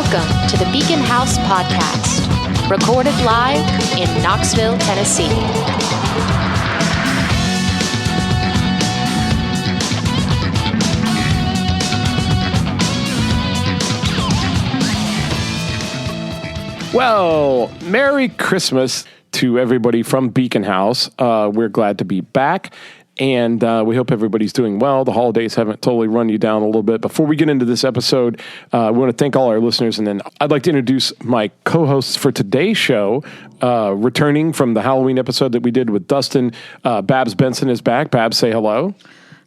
Welcome to the Beacon House Podcast, recorded live in Knoxville, Tennessee. Well, Merry Christmas to everybody from Beacon House. We're glad to be back, and we hope everybody's doing well. The holidays haven't totally run you down a little bit. Before we get into this episode, we want to thank all our listeners, and then I'd like to introduce my co-hosts for today's show. Returning from the Halloween episode that we did with Dustin, Babs Benson is back. Babs, say hello.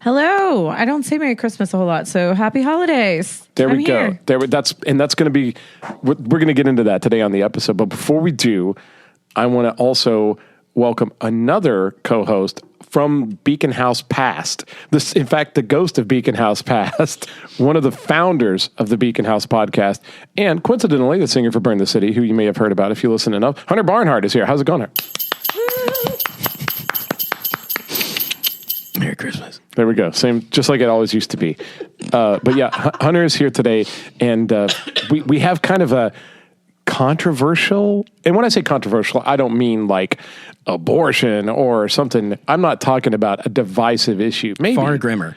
Hello. I don't say Merry Christmas a whole lot, so happy holidays. There we go. That's going to be, we're going to get into that today on the episode. But before we do, I want to also welcome another co-host from Beacon House Past. This, in fact, the ghost of Beacon House Past, one of the founders of the Beacon House podcast, and coincidentally, the singer for Burn the City, who you may have heard about if you listen enough. Hunter Barnhart is here. How's it going, Hunter? Merry Christmas. There we go. Same, just like it always used to be. But yeah, Hunter is here today, and we have kind of a controversial, and when I say controversial, I don't mean like abortion or something. I'm not talking about a divisive issue. Maybe far grimmer.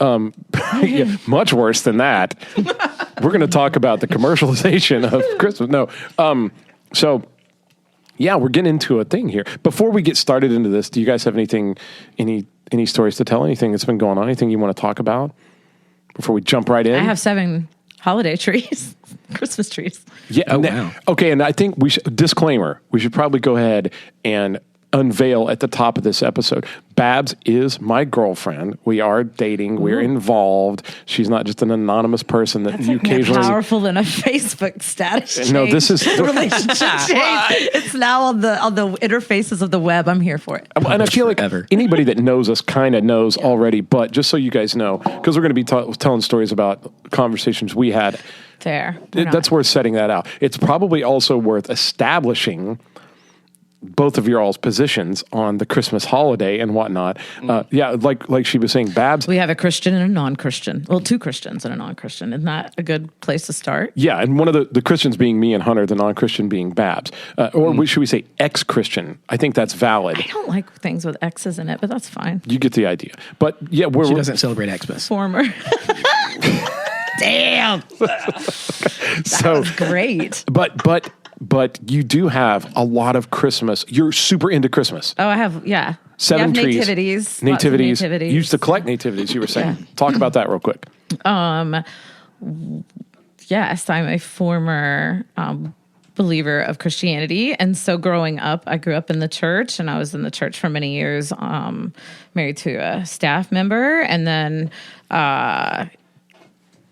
Yeah, much worse than that. We're going to talk about the commercialization of Christmas. No. So yeah, we're getting into a thing here. Before we get started into this, do you guys have anything, any stories to tell? Anything that's been going on? Anything you want to talk about before we jump right in? I have 7 holiday trees, Christmas trees. Yeah. Oh, wow. Okay, and I think disclaimer, we should probably go ahead and unveil at the top of this episode. Babs is my girlfriend. We are dating. We're involved. She's not just an anonymous person that you occasionally... More powerful than a Facebook status change. No, this is... relationship change. It's now on the interfaces of the web. I'm here for it. And I feel like anybody that knows us kind of knows already, but just so you guys know, because we're going to be telling stories about conversations we had. Fair. That's worth setting that out. It's probably also worth establishing both of your all's positions on the Christmas holiday and whatnot. Yeah, like she was saying, Babs. We have a Christian and a non-Christian. Well, 2 Christians and a non-Christian. Isn't that a good place to start? Yeah, and one of the Christians being me and Hunter, the non-Christian being Babs. Should we say ex-Christian? I think that's valid. I don't like things with X's in it, but that's fine. You get the idea. But yeah, she doesn't celebrate Xmas. Former. Damn. That was great. But you do have a lot of Christmas. You're super into Christmas. Oh, I have, yeah. 7 trees. Nativities. Nativities. You used to collect nativities, you were saying. Yeah. Talk about that real quick. Yes, I'm a former believer of Christianity. And so growing up, I grew up in the church, and I was in the church for many years, married to a staff member, and then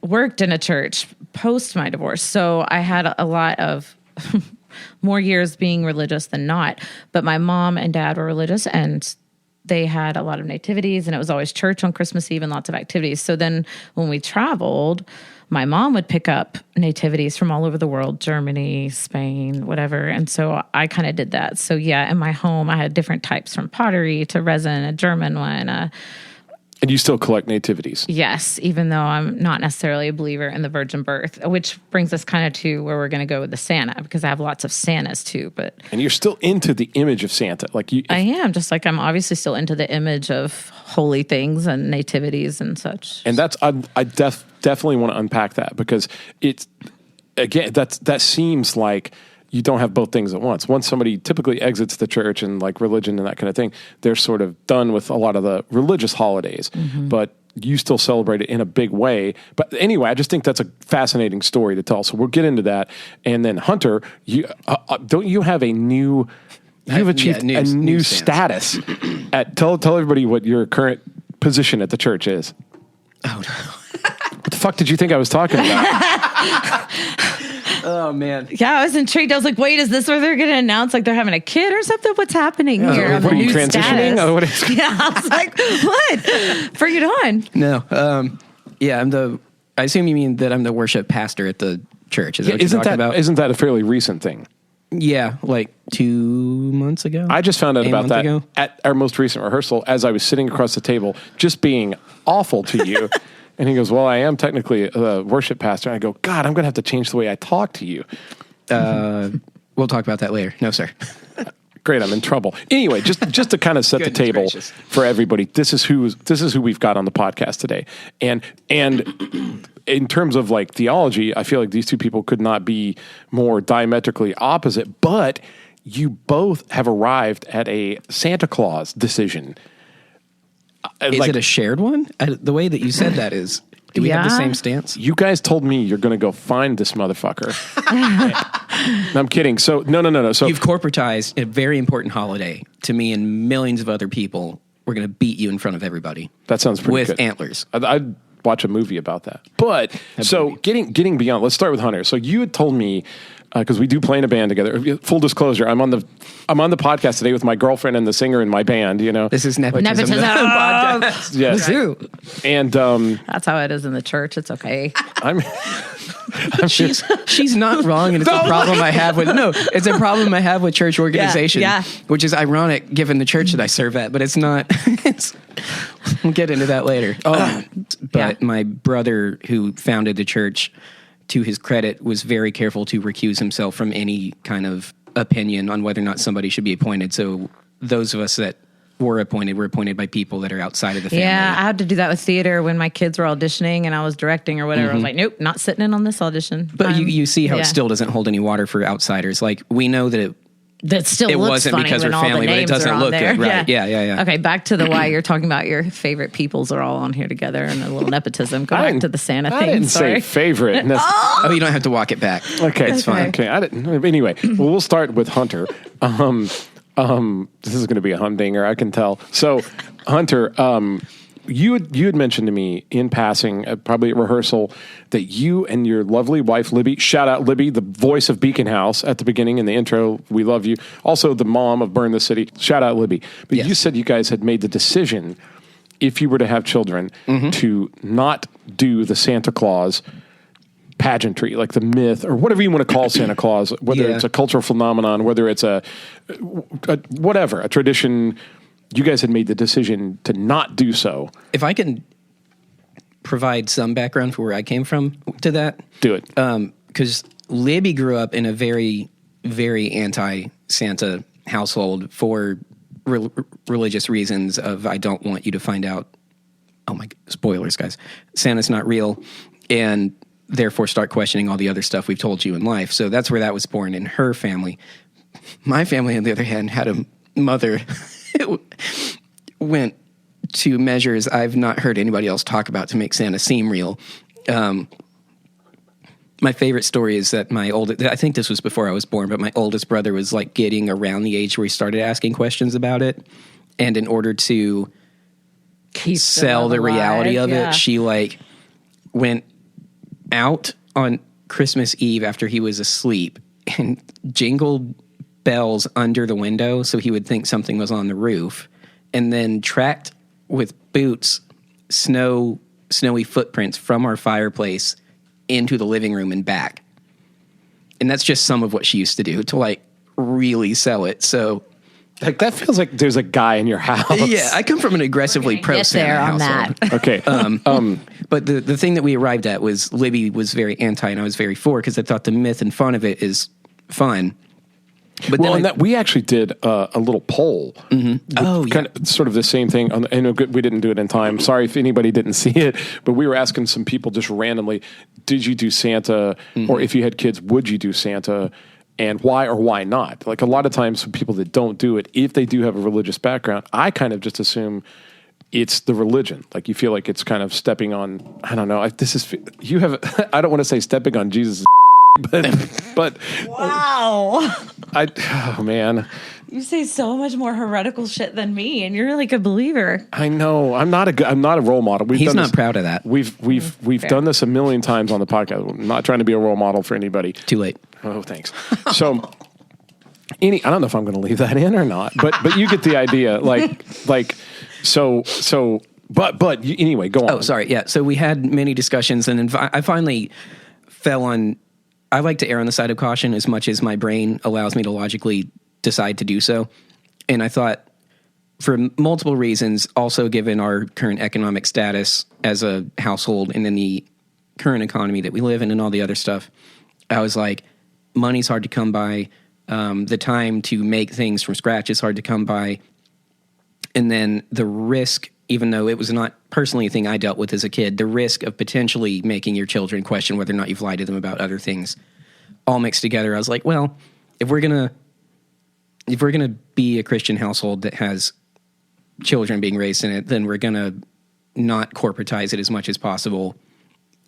worked in a church post my divorce. So I had a lot of more years being religious than not. But my mom and dad were religious, and they had a lot of nativities, and it was always church on Christmas Eve and lots of activities. So then when we traveled, my mom would pick up nativities from all over the world, Germany, Spain, whatever. And so I kind of did that. So yeah, in my home, I had different types from pottery to resin, a German one, and you still collect nativities? Yes, even though I'm not necessarily a believer in the virgin birth, which brings us kind of to where we're going to go with the Santa, because I have lots of Santas too. And you're still into the image of Santa, I am, just like I'm obviously still into the image of holy things and nativities and such. And that's I definitely want to unpack that, because it's again that seems like you don't have both things at once. Once somebody typically exits the church and like religion and that kind of thing, they're sort of done with a lot of the religious holidays, but you still celebrate it in a big way. But anyway, I just think that's a fascinating story to tell. So we'll get into that. And then Hunter, you don't you have a new, you've achieved a new status at, tell everybody what your current position at the church is. Oh no. What the fuck did you think I was talking about? Oh, man. Yeah, I was intrigued. I was like, wait, is this where they're going to announce like they're having a kid or something? What's happening here? What are you transitioning? Oh, what is... Yeah, I was like, what? Bring it on. No. Yeah, I assume you mean that I'm the worship pastor at the church. Is that what you're talking about? Isn't that a fairly recent thing? Yeah, like 2 months ago. I just found out about that at our most recent rehearsal as I was sitting across the table, just being awful to you. And he goes, well, I am technically a worship pastor. And I go, God, I'm going to have to change the way I talk to you. We'll talk about that later. No, sir. Great, I'm in trouble. Anyway, just to kind of set the table for everybody, this is who we've got on the podcast today. And in terms of like theology, I feel like these two people could not be more diametrically opposite, but you both have arrived at a Santa Claus decision. Is it a shared one? The way that you said that is, do we have the same stance? You guys told me you're going to go find this motherfucker. No, I'm kidding. So no. So you've corporatized a very important holiday to me and millions of other people. We're going to beat you in front of everybody. That sounds pretty with good. antlers. I'd watch a movie about that. But getting beyond, let's start with Hunter. So you had told me, because we do play in a band together. Full disclosure, I'm on the podcast today with my girlfriend and the singer in my band. You know, this is nepotism. Podcast. Yes, and that's how it is in the church. It's okay. She's not wrong, and it's a problem I have with it's a problem I have with church organization. Yeah. Which is ironic given the church that I serve at, but it's not. We'll get into that later. But my brother, who founded the church, to his credit, was very careful to recuse himself from any kind of opinion on whether or not somebody should be appointed. So those of us that were appointed by people that are outside of the family. Yeah, I had to do that with theater when my kids were auditioning and I was directing or whatever. I was like, nope, not sitting in on this audition. But you see how it still doesn't hold any water for outsiders. Like, we know that that still it looks wasn't funny because when we're all family, the but it names doesn't are on look there. good, right? Yeah. Okay, back to the why you're talking about your favorite peoples are all on here together and a little nepotism. Go back to the Santa thing. I didn't say favorite. Oh, you don't have to walk it back. Okay, it's fine. Okay, I didn't. Anyway, well, we'll start with Hunter. This is going to be a humdinger, I can tell. So, Hunter, you had mentioned to me in passing, probably at rehearsal, that you and your lovely wife, Libby, shout out Libby, the voice of Beacon House at the beginning in the intro, we love you. Also the mom of Burn the City, shout out Libby. But you said you guys had made the decision, if you were to have children, to not do the Santa Claus pageantry, like the myth, or whatever you want to call Santa Claus, whether it's a cultural phenomenon, whether it's a tradition. You guys had made the decision to not do so. If I can provide some background for where I came from to that. Do it. Because Libby grew up in a very, very anti-Santa household for religious reasons of, I don't want you to find out, oh my, spoilers, guys, Santa's not real, and therefore start questioning all the other stuff we've told you in life. So that's where that was born in her family. My family, on the other hand, had a mother went to measures I've not heard anybody else talk about to make Santa seem real. My favorite story is that I think this was before I was born, but my oldest brother was like getting around the age where he started asking questions about it. And in order to sell the reality of it, she like went out on Christmas Eve after he was asleep and jingled bells under the window so he would think something was on the roof, and then tracked with boots snowy footprints from our fireplace into the living room and back. And that's just some of what she used to do to like really sell it. So like, that feels like there's a guy in your house. Yeah, I come from an aggressively pro Santa household. That. Okay. But the thing that we arrived at was Libby was very anti and I was very for, because I thought the myth and fun of it is fun. But we actually did a little poll. Kind of, sort of the same thing. I know we didn't do it in time. Sorry if anybody didn't see it, but we were asking some people just randomly, did you do Santa? Or if you had kids, would you do Santa? And why or why not? Like, a lot of times for people that don't do it, if they do have a religious background, I kind of just assume it's the religion. Like, you feel like it's kind of stepping on, I don't know. I don't want to say stepping on Jesus' but wow. Oh man, you say so much more heretical shit than me, and you're like a believer. I know. I'm not a role model. He's not proud of that. We've done this a million times on the podcast. I'm not trying to be a role model for anybody. Too late. Oh, thanks. So, I don't know if I'm going to leave that in or not, but you get the idea. Anyway, go on. Oh, sorry. Yeah. So we had many discussions, and I finally fell on. I like to err on the side of caution as much as my brain allows me to logically decide to do so. And I thought, for multiple reasons, also given our current economic status as a household and in the current economy that we live in and all the other stuff, I was like, money's hard to come by. The time to make things from scratch is hard to come by. And then the risk, even though it was not personally a thing I dealt with as a kid, the risk of potentially making your children question whether or not you've lied to them about other things all mixed together. I was like, well, if we're going to be a Christian household that has children being raised in it, then we're going to not corporatize it as much as possible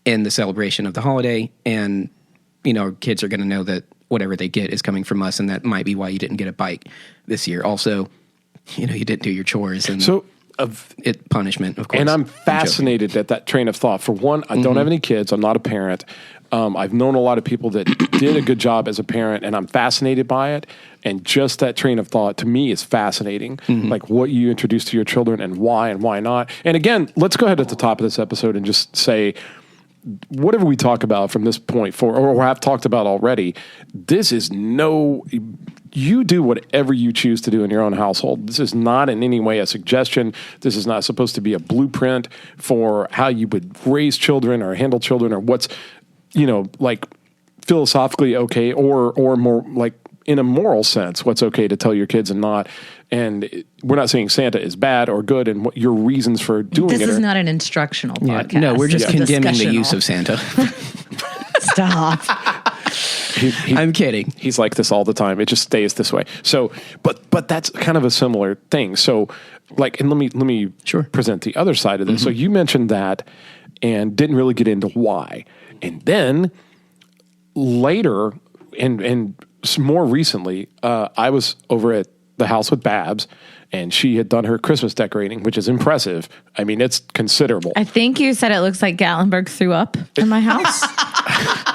in the celebration of the holiday. And, kids are going to know that whatever they get is coming from us. And that might be why you didn't get a bike this year. Also, you didn't do your chores. And so punishment, of course. And I'm fascinated at that train of thought. For one, I don't have any kids. I'm not a parent. I've known a lot of people that did a good job as a parent, and I'm fascinated by it. And just that train of thought, to me, is fascinating. Like what you introduce to your children and why not. And again, let's go ahead at the top of this episode and just say, whatever we talk about from this point forward, or have talked about already, this is you do whatever you choose to do in your own household. This is not in any way a suggestion. This is not supposed to be a blueprint for how you would raise children or handle children or what's, like philosophically okay or more like in a moral sense, what's okay to tell your kids and not. And we're not saying Santa is bad or good and what your reasons for doing it. This is not an instructional podcast. No, we're just condemning the use of Santa. Stop. I'm kidding. He's like this all the time. It just stays this way. So, but that's kind of a similar thing. So, like, and let me present the other side of this. So you mentioned that and didn't really get into why. And then later and more recently, I was over at the house with Babs, and she had done her Christmas decorating, which is impressive. I mean, it's considerable. I think you said it looks like Gatlinburg threw up in my house.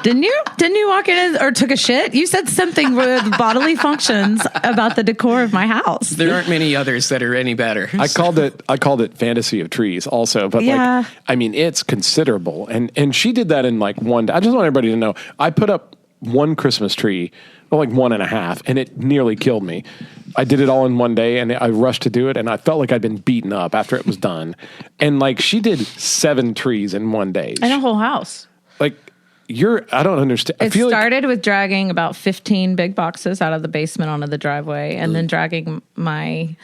Didn't you? Didn't you walk in or took a shit? You said something with bodily functions about the decor of my house. There aren't many others that are any better. I called it fantasy of trees also, but like, I mean, it's considerable. And she did that in like one day. I just want everybody to know, I put up one Christmas tree, well, like 1.5, and it nearly killed me. I did it all in one day, and I rushed to do it, and I felt like I'd been beaten up after it was done. And like, she did 7 trees in one day. And a whole house. Like, I don't understand. It started with dragging about 15 big boxes out of the basement onto the driveway, and then dragging my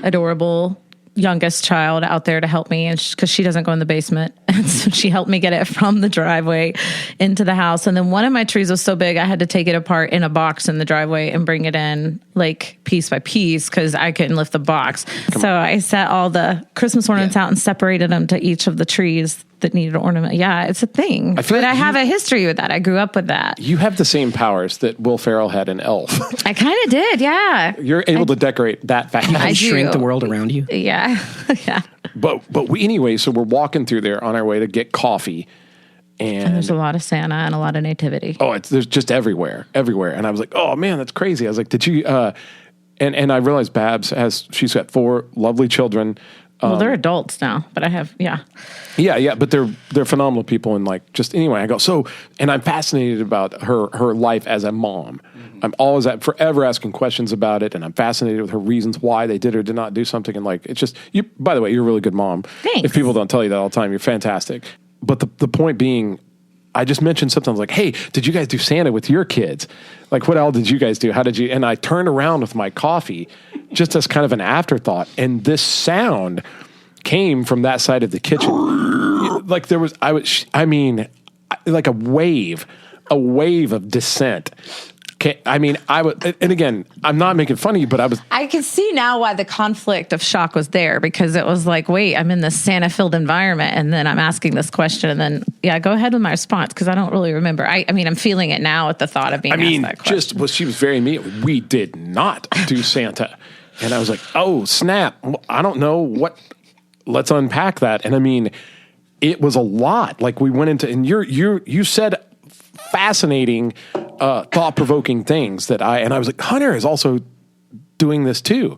adorable youngest child out there to help me, and because she doesn't go in the basement, and so she helped me get it from the driveway into the house. And then one of my trees was so big I had to take it apart in a box in the driveway and bring it in like piece by piece because I couldn't lift the box. So I set all the Christmas ornaments out and separated them to each of the trees that needed an ornament. Yeah, it's a thing. I have a history with that. I grew up with that. You have the same powers that Will Ferrell had in Elf. I kind of did, yeah. You're able to decorate that fast. I shrink the world around you. Yeah, yeah. But anyway, so we're walking through there on our way to get coffee. And there's a lot of Santa and a lot of nativity. Oh, there's just everywhere. And I was like, oh man, that's crazy. I was like, did you, and I realized Babs she's got 4 lovely children. Well, they're adults now, but I have, Yeah, but they're phenomenal people. And like, just anyway, I go, and I'm fascinated about her life as a mom. I'm always forever asking questions about it. And I'm fascinated with her reasons why they did or did not do something. And like, it's just, by the way, you're a really good mom. Thanks. If people don't tell you that all the time, you're fantastic. But the point being, I just mentioned something. I was like, hey, did you guys do Santa with your kids? Like, what else did you guys do? How did you? And I turned around with my coffee just as kind of an afterthought. And this sound came from that side of the kitchen. Like like a wave of dissent. And again, I'm not making fun of you, but I can see now why the conflict of shock was there, because it was like, wait, I'm in this Santa-filled environment, and then I'm asking this question, and then, go ahead with my response, because I don't really remember. I mean, I'm feeling it now at the thought of being asked that question. She was very immediate. We did not do Santa. And I was like, oh, snap. I don't know what, let's unpack that. And I mean, it was a lot. Like, we went into, and you said fascinating, thought-provoking things that I was like, Hunter is also doing this too.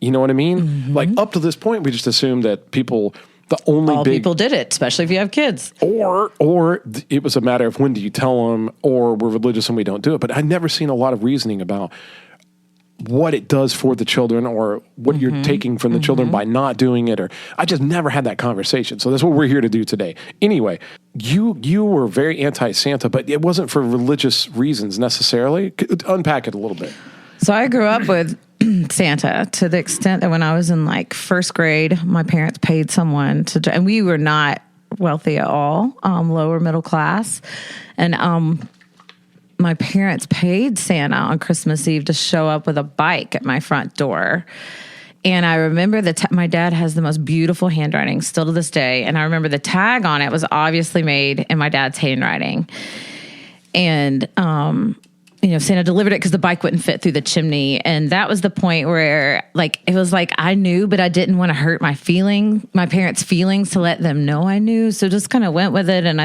You know what I mean? Mm-hmm. Like, up to this point, we just assumed that people did it, especially if you have kids. Or it was a matter of when do you tell them, or we're religious and we don't do it. But I've never seen a lot of reasoning about what it does for the children or what you're taking from the children by not doing it. Or I just never had that conversation. So that's what we're here to do today. Anyway, you were very anti-Santa, but it wasn't for religious reasons necessarily. Unpack it a little bit. So I grew up with Santa to the extent that when I was in like first grade, my parents paid someone to, and we were not wealthy at all, lower middle class. And my parents paid Santa on Christmas Eve to show up with a bike at my front door. And I remember my dad has the most beautiful handwriting still to this day. And I remember the tag on it was obviously made in my dad's handwriting. And, Santa delivered it because the bike wouldn't fit through the chimney. And that was the point where it was like I knew, but I didn't want to hurt my parents' feelings to let them know I knew. So just kind of went with it. And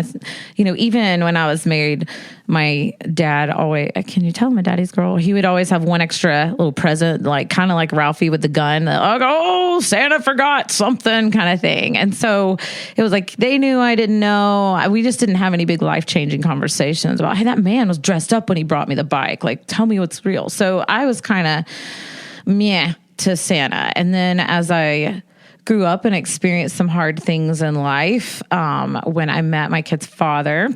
even when I was married, my dad always, can you tell my daddy's girl? He would always have one extra little present, kind of like Ralphie with the gun. Oh, Santa forgot something kind of thing. And so it was like, they knew I didn't know. We just didn't have any big life-changing conversations about, hey, that man was dressed up when he brought me the bike. Tell me what's real. So I was kind of meh to Santa. And then as I grew up and experienced some hard things in life, when I met my kid's father,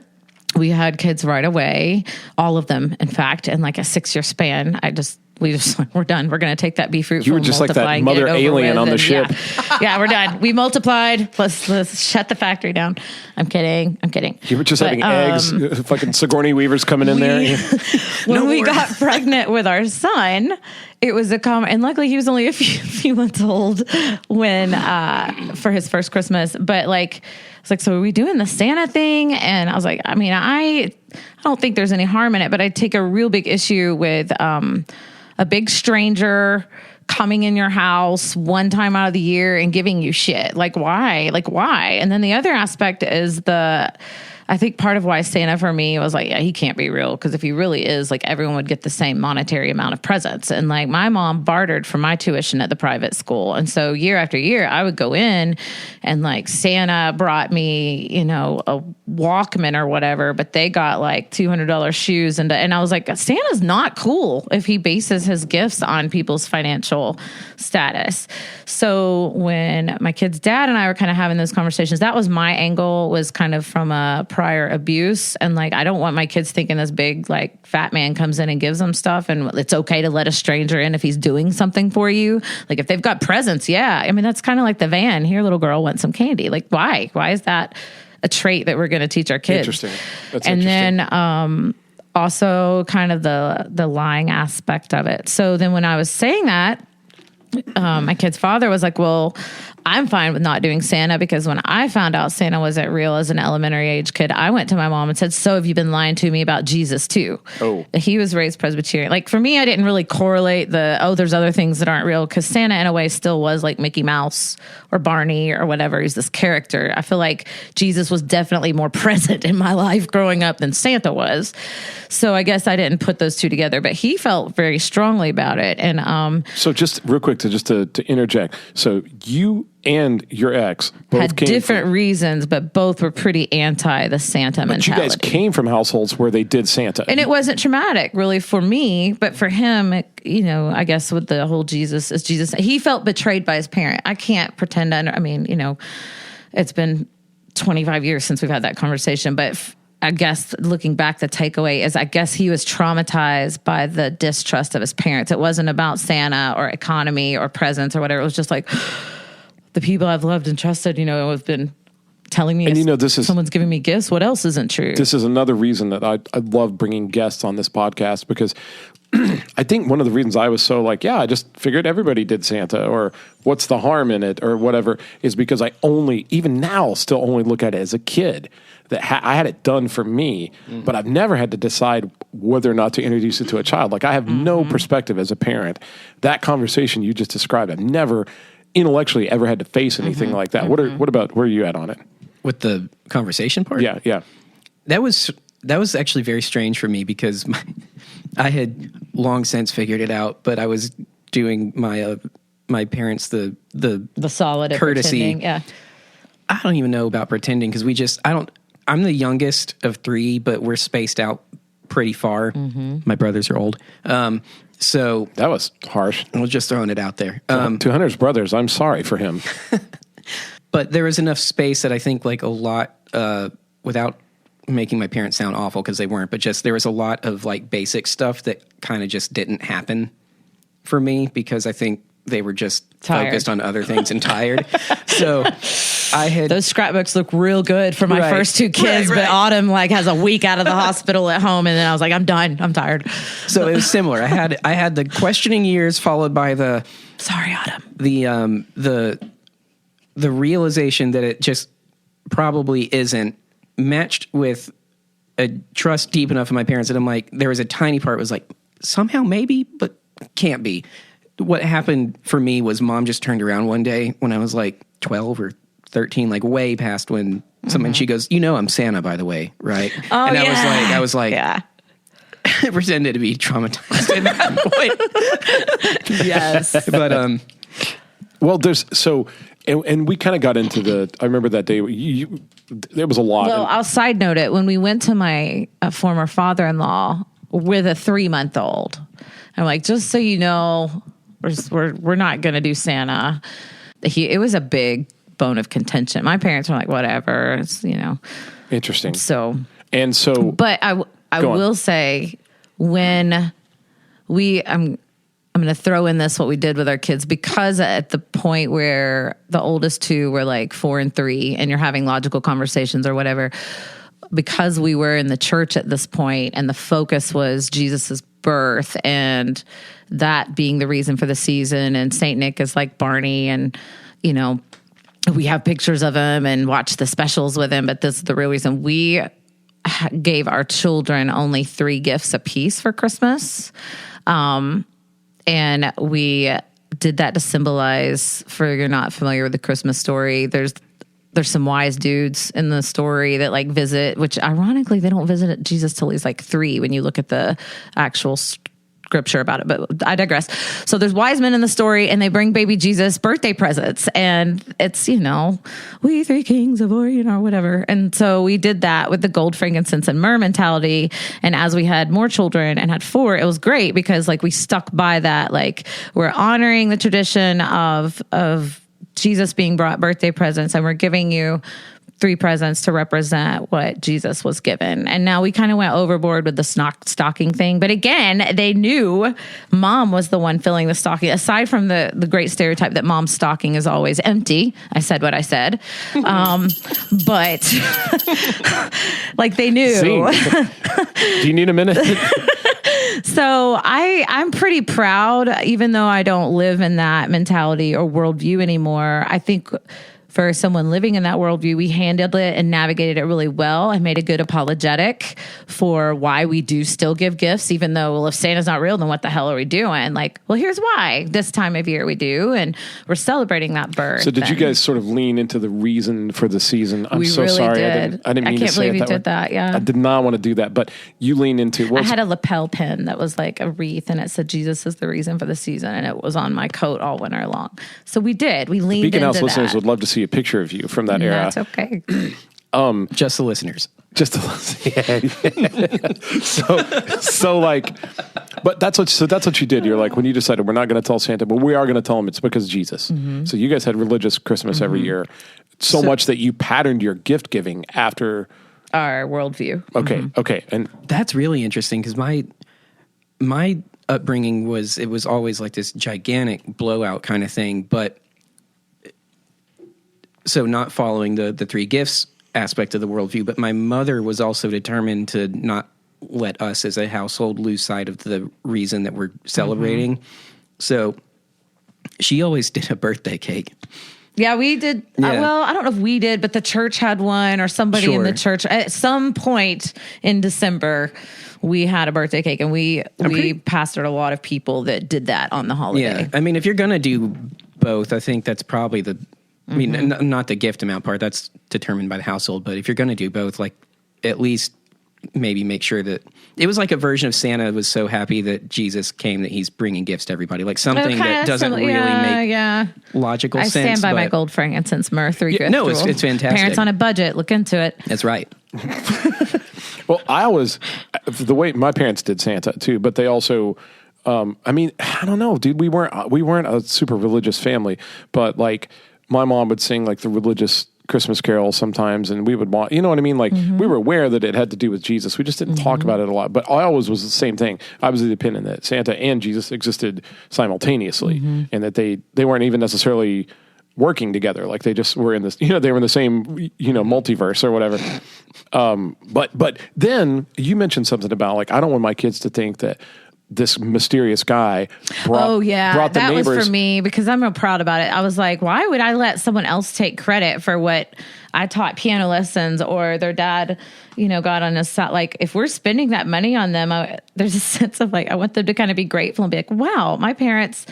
we had kids right away, all of them, in fact, in like a 6-year span. We're done. We're going to take that beef root. You were just like that mother alien on the ship. Yeah, we're done. We multiplied. Let's shut the factory down. I'm kidding. You were just having eggs, fucking Sigourney Weaver's coming in there. When we got pregnant with our son, it was a common, and luckily he was only a few months old when, for his first Christmas, but it's like, so are we doing the Santa thing? And I was like, I don't think there's any harm in it, but I take a real big issue with, a big stranger coming in your house one time out of the year and giving you shit. Why? Why? And then the other aspect is I think part of why Santa for me was like, yeah, he can't be real. Because if he really is, everyone would get the same monetary amount of presents. And my mom bartered for my tuition at the private school. And so year after year, I would go in and Santa brought me, a Walkman or whatever, but they got $200 shoes. And I was like, Santa's not cool if he bases his gifts on people's financial status. So when my kid's dad and I were kind of having those conversations, that was my angle, was kind of from a prior abuse. And I don't want my kids thinking this big, fat man comes in and gives them stuff. And it's okay to let a stranger in if he's doing something for you. If they've got presents. Yeah. That's kind of like the van. Here, little girl, want some candy. Why? Why is that a trait that we're going to teach our kids? Interesting. That's and interesting. Then, also kind of the lying aspect of it. So then when I was saying that, my kid's father was like, well, I'm fine with not doing Santa, because when I found out Santa wasn't real as an elementary age kid, I went to my mom and said, so have you been lying to me about Jesus too? Oh. He was raised Presbyterian. For me, I didn't really correlate there's other things that aren't real, because Santa in a way still was like Mickey Mouse or Barney or whatever. He's this character. I feel like Jesus was definitely more present in my life growing up than Santa was. So I guess I didn't put those two together, but he felt very strongly about it. And so just real quick to interject. So you and your ex both had came different reasons, but both were pretty anti the Santa mentality. You guys came from households where they did Santa. And it wasn't traumatic really for me, but for him, I guess with the whole Jesus is Jesus, he felt betrayed by his parent. I can't pretend it's been 25 years since we've had that conversation, but I guess looking back, the takeaway is I guess he was traumatized by the distrust of his parents. It wasn't about Santa or economy or presents or whatever. It was just the people I've loved and trusted, have been telling me, and someone's giving me gifts. What else isn't true? This is another reason that I love bringing guests on this podcast, because I think one of the reasons I was so I just figured everybody did Santa, or what's the harm in it, or whatever, is because I even now still only look at it as a kid. That I had it done for me, but I've never had to decide whether or not to introduce it to a child. I have no perspective as a parent. That conversation you just described, I've never intellectually ever had to face anything like that. What about, where are you at on it? With the conversation part? Yeah. That was actually very strange for me, because I had long since figured it out, but I was doing my parents the solid courtesy. Pretending, yeah. I don't even know about pretending, because I'm the youngest of 3, but we're spaced out pretty far. My brothers are old. So That was harsh. I was just throwing it out there. To Hunter's brothers, I'm sorry for him. But there was enough space that I think like a lot, without making my parents sound awful because they weren't, but just there was a lot of like basic stuff that kind of just didn't happen for me because I think they were just focused on other things and tired. So I had those scrapbooks look real good for my first two kids, but Autumn like has a week out of the hospital at home, and then I was like, I'm done. I'm tired. So it was similar. I had the questioning years followed by the sorry, Autumn. The realization that it just probably isn't matched with a trust deep enough in my parents that I'm like, there was a tiny part was like somehow maybe, but can't be. What happened for me was mom just turned around one day when I was like 12 or 13, like way past when someone, she goes, I'm Santa, by the way. Right. Oh, and yeah. I was like, yeah. I pretended to be traumatized at that point. Yes. But, Well, and we kind of got into I remember that day, there was a lot. Well, I'll side note it. When we went to my former father-in-law with a 3-month-old, I'm like, just so you know, we're not going to do Santa. It was a big bone of contention. My parents were like, whatever, it's, Interesting. But I will say when I'm going to throw in what we did with our kids, because at the point where the oldest two were like 4 and 3 and you're having logical conversations or whatever, because we were in the church at this point and the focus was Jesus's birth and that being the reason for the season, and Saint Nick is like Barney, and we have pictures of him and watch the specials with him, but this is the real reason. We gave our children only 3 gifts apiece for Christmas. And we did that to symbolize, for you're not familiar with the Christmas story, there's some wise dudes in the story that like visit, which ironically they don't visit Jesus till he's like 3 when you look at the actual scripture about it, but I digress. So there's wise men in the story and they bring baby Jesus birthday presents, and it's, we 3 kings of Orient or whatever. And so we did that with the gold, frankincense, and myrrh mentality. And as we had more children and had 4, it was great because like we stuck by that. Like we're honoring the tradition of Jesus being brought birthday presents, and we're giving you 3 presents to represent what Jesus was given. And now we kind of went overboard with the stocking thing. But again, they knew mom was the one filling the stocking. Aside from the great stereotype that mom's stocking is always empty. I said what I said. But like they knew. Do you need a minute? So I'm pretty proud, even though I don't live in that mentality or worldview anymore. I think for someone living in that worldview, we handled it and navigated it really well and made a good apologetic for why we do still give gifts, even though, well, if Santa's not real, then what the hell are we doing? Like, well, here's why this time of year we do, and we're celebrating that birth. So did you guys sort of lean into the reason for the season? I'm so really sorry. Did. I didn't mean to say it that way. I can't believe you did that, yeah. I did not want to do that, but you lean into... I had a lapel pin that was like a wreath, and it said, Jesus is the reason for the season, and it was on my coat all winter long. So we did. We leaned Beacon into House listeners that. would love to see a picture of you from that era. That's okay. just the listeners. Just to listen. So like, but that's what you did. You're like, when you decided we're not going to tell Santa, but we are going to tell him it's because of Jesus. Mm-hmm. So you guys had religious Christmas every year, so much that you patterned your gift giving after our worldview. Okay. Mm-hmm. Okay. And that's really interesting because my upbringing was always like this gigantic blowout kind of thing, but so not following the 3 gifts aspect of the worldview, but my mother was also determined to not let us as a household lose sight of the reason that we're celebrating. Mm-hmm. So she always did a birthday cake. Yeah, we did. Yeah. Well, I don't know if we did, but the church had one, or somebody in the church at some point in December, we had a birthday cake, and we pastored a lot of people that did that on the holiday. Yeah. I mean, if you're going to do both, I think that's probably I mean, not the gift amount part, that's determined by the household, but if you're going to do both, like at least maybe make sure that it was like a version of Santa was so happy that Jesus came that he's bringing gifts to everybody, like something that doesn't really make logical sense. I stand by my gold, frankincense, myrrh, 3 gift No, rule. it's fantastic. Parents on a budget, look into it. That's right. Well, I always, the way my parents did Santa too, but they also, I mean, I don't know, dude, we weren't a super religious family, but like my mom would sing like the religious Christmas carol sometimes, and we would want, you know what I mean? Like we were aware that it had to do with Jesus. We just didn't talk about it a lot, but I always was the same thing. I was of the opinion that Santa and Jesus existed simultaneously, and that they weren't even necessarily working together. Like they just were in this, they were in the same, multiverse or whatever. But then you mentioned something about like, I don't want my kids to think that this mysterious guy brought the that neighbors. Was for me because I'm real proud about it. I was like, why would I let someone else take credit for what I taught piano lessons or their dad, got on a side? Like if we're spending that money on them, there's a sense of like, I want them to kind of be grateful and be like, wow, my parents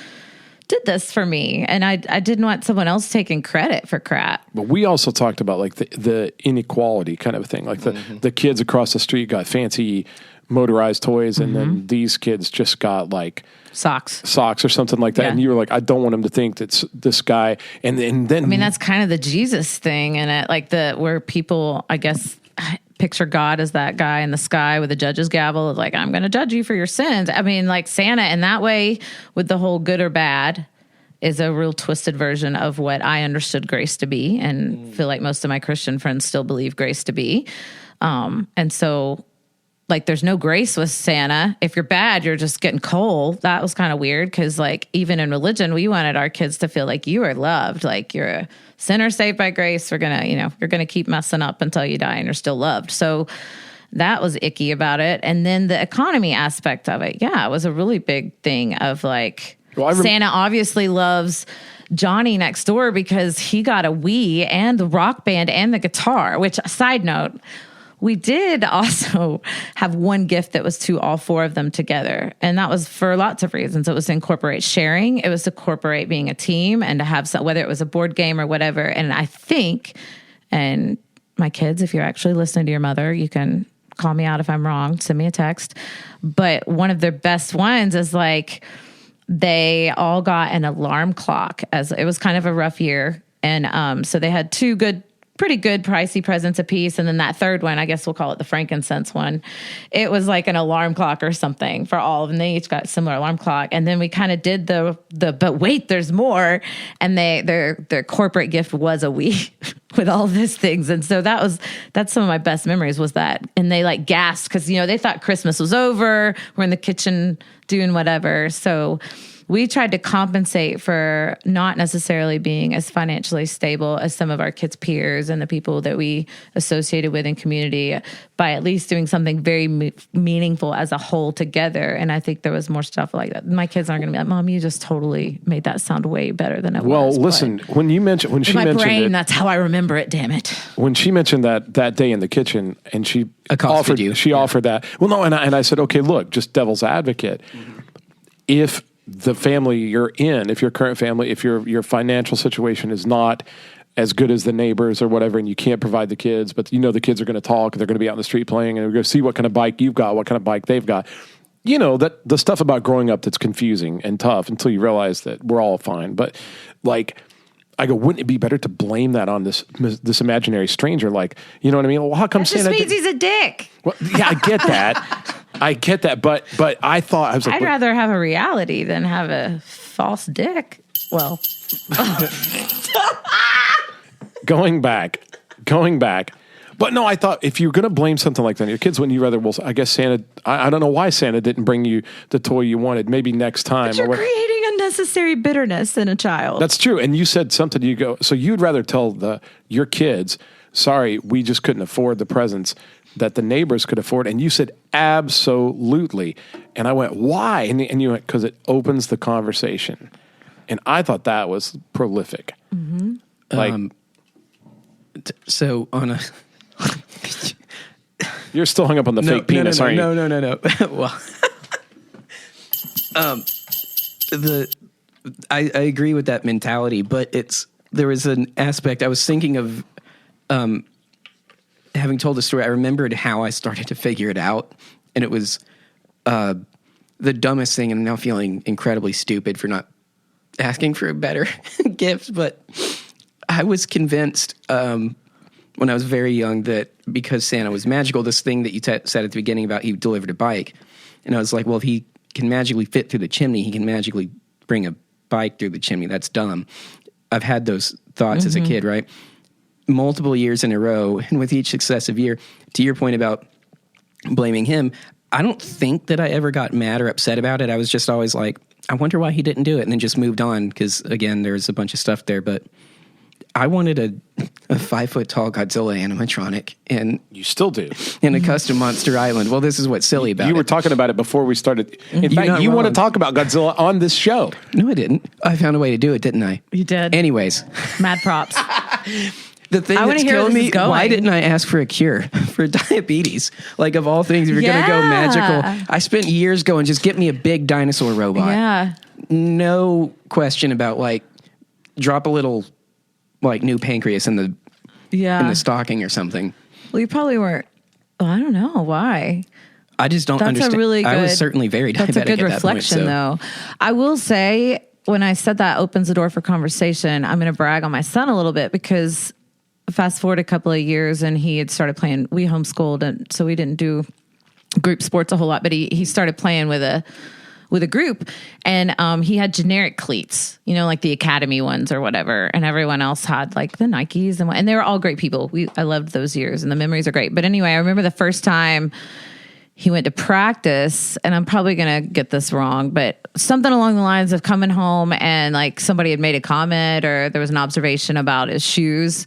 did this for me. And I didn't want someone else taking credit for crap. But we also talked about like the inequality kind of thing. Like the kids across the street got fancy motorized toys, and then these kids just got like socks or something like that. Yeah. And you were like, I don't want them to think that's this guy. And then I mean, that's kind of the Jesus thing in it, like where people, I guess, picture God as that guy in the sky with a judge's gavel, like, I'm going to judge you for your sins. I mean, like Santa in that way with the whole good or bad is a real twisted version of what I understood grace to be, and feel like most of my Christian friends still believe grace to be. And so like there's no grace with Santa. If you're bad, you're just getting coal. That was kind of weird because like even in religion, we wanted our kids to feel like you are loved, like you're a sinner saved by grace. We're gonna, you're gonna keep messing up until you die and you're still loved. So that was icky about it. And then the economy aspect of it, it was a really big thing of like Santa obviously loves Johnny next door because he got a Wii and the rock band and the guitar, which, side note, we did also have one gift that was to all four of them together. And that was for lots of reasons. It was to incorporate sharing. It was to incorporate being a team and to have some, whether it was a board game or whatever. And I think, and my kids, if you're actually listening to your mother, you can call me out if I'm wrong, send me a text. But one of their best ones is like, they all got an alarm clock, as it was kind of a rough year. And so they had two pretty good pricey presents a piece. And then that third one, I guess we'll call it the frankincense one. It was like an alarm clock or something for all of them. They each got a similar alarm clock. And then we kind of did but wait, there's more. And their corporate gift was a Wii with all of these things. And so that's some of my best memories was that. And they like gasped because, they thought Christmas was over. We're in the kitchen doing whatever. So we tried to compensate for not necessarily being as financially stable as some of our kids' peers and the people that we associated with in community by at least doing something very meaningful as a whole together. And I think there was more stuff like that. My kids aren't going to be like, Mom, you just totally made that sound way better than it was. Well, listen, when she mentioned it, that's how I remember it, damn it. When she mentioned that day in the kitchen and she offered that. Well, no, and I said, okay, look, just devil's advocate. If the family you're in, if your current family, if your financial situation is not as good as the neighbors or whatever, and you can't provide the kids, but the kids are going to talk, they're going to be out in the street playing, and we're going to see what kind of bike you've got, what kind of bike they've got. That the stuff about growing up that's confusing and tough until you realize that we're all fine. But like, I go, wouldn't it be better to blame that on this imaginary stranger? Like, you know what I mean? Well, how come Santa? That just means he's a dick. Well, yeah, I get that. But I thought I was like, I'd rather have a reality than have a false dick. Well, going back. But no, I thought if you're going to blame something like that on your kids, wouldn't you rather? Well, I guess Santa. I don't know why Santa didn't bring you the toy you wanted. Maybe next time. But you're creating unnecessary bitterness in a child. That's true. And you said something. You go. So you'd rather tell your kids, sorry, we just couldn't afford the presents that the neighbors could afford. And you said, absolutely. And I went, why? And you went, because it opens the conversation. And I thought that was prolific. Mm-hmm. Like, so on a... You're still hung up on the fake penis, aren't you? No. Well, I agree with that mentality, but there was an aspect I was thinking of, having told the story. I remembered how I started to figure it out, and it was the dumbest thing. And I'm now feeling incredibly stupid for not asking for a better gift, but I was convinced when I was very young that because Santa was magical, this thing that you said at the beginning about he delivered a bike. And I was like, well, if he can magically fit through the chimney, he can magically bring a bike through the chimney. That's dumb. I've had those thoughts as a kid, right? Multiple years in a row, and with each successive year, to your point about blaming him, I don't think that I ever got mad or upset about it. I was just always like, I wonder why he didn't do it, and then just moved on because, again, there's a bunch of stuff there. But I wanted a 5-foot-tall Godzilla animatronic, and you still do, in a custom Monster Island. Well, this is what's silly about it. You were talking about it before we started. In fact, you want to talk about Godzilla on this show. No, I didn't. I found a way to do it, didn't I? You did. Anyways. Mad props. The thing that's killing me, why didn't I ask for a cure for diabetes? Like, of all things, if you're going to go magical. I spent years going, just get me a big dinosaur robot. Yeah. No question about, like, drop a little, like, new pancreas in the stocking or something. Well, you probably weren't. Well, I don't know why. I just don't understand. Really good, I was certainly very diabetic. That's a good reflection, though. I will say, when I said that opens the door for conversation, I'm going to brag on my son a little bit because fast forward a couple of years and he had started playing. We homeschooled, and so we didn't do group sports a whole lot. But he started playing with a group, and he had generic cleats, like the Academy ones or whatever, and everyone else had like the Nikes, and they were all great people. I loved those years, and the memories are great. But anyway, I remember the first time he went to practice, and I'm probably going to get this wrong, but something along the lines of coming home and like somebody had made a comment or there was an observation about his shoes.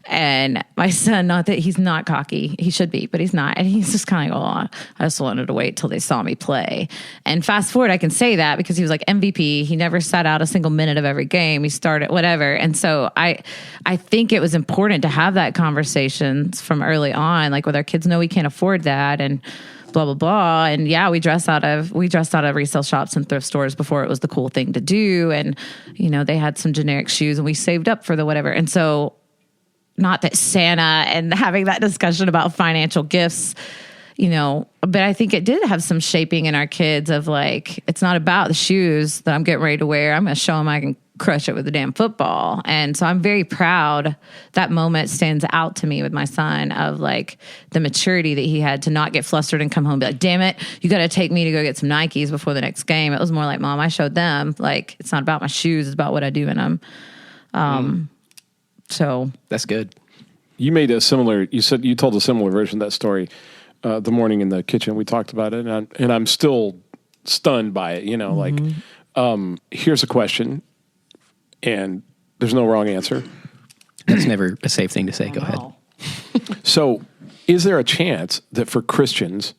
And my son, not that he's not cocky, he should be, but he's not. And he's just kind of like, oh, I just wanted to wait till they saw me play. And fast forward, I can say that because he was like MVP. He never sat out a single minute of every game. He started whatever. And so I think it was important to have that conversation from early on, like with our kids, no, we can't afford that. And blah, blah, blah. And yeah, we dressed out of resale shops and thrift stores before it was the cool thing to do. And, they had some generic shoes and we saved up for the whatever. And so not that Santa and having that discussion about financial gifts, but I think it did have some shaping in our kids of like, it's not about the shoes that I'm getting ready to wear. I'm going to show them I can crush it with a damn football. And so I'm very proud. That moment stands out to me with my son of like the maturity that he had to not get flustered and come home and be like, damn it, you got to take me to go get some Nikes before the next game. It was more like, Mom, I showed them like, it's not about my shoes. It's about what I do in them. So that's good. You made you told a similar version of that story the morning in the kitchen. We talked about it and I'm still stunned by it, like, here's a question. And there's no wrong answer. That's never a safe thing to say. Go ahead. So is there a chance that for Christians,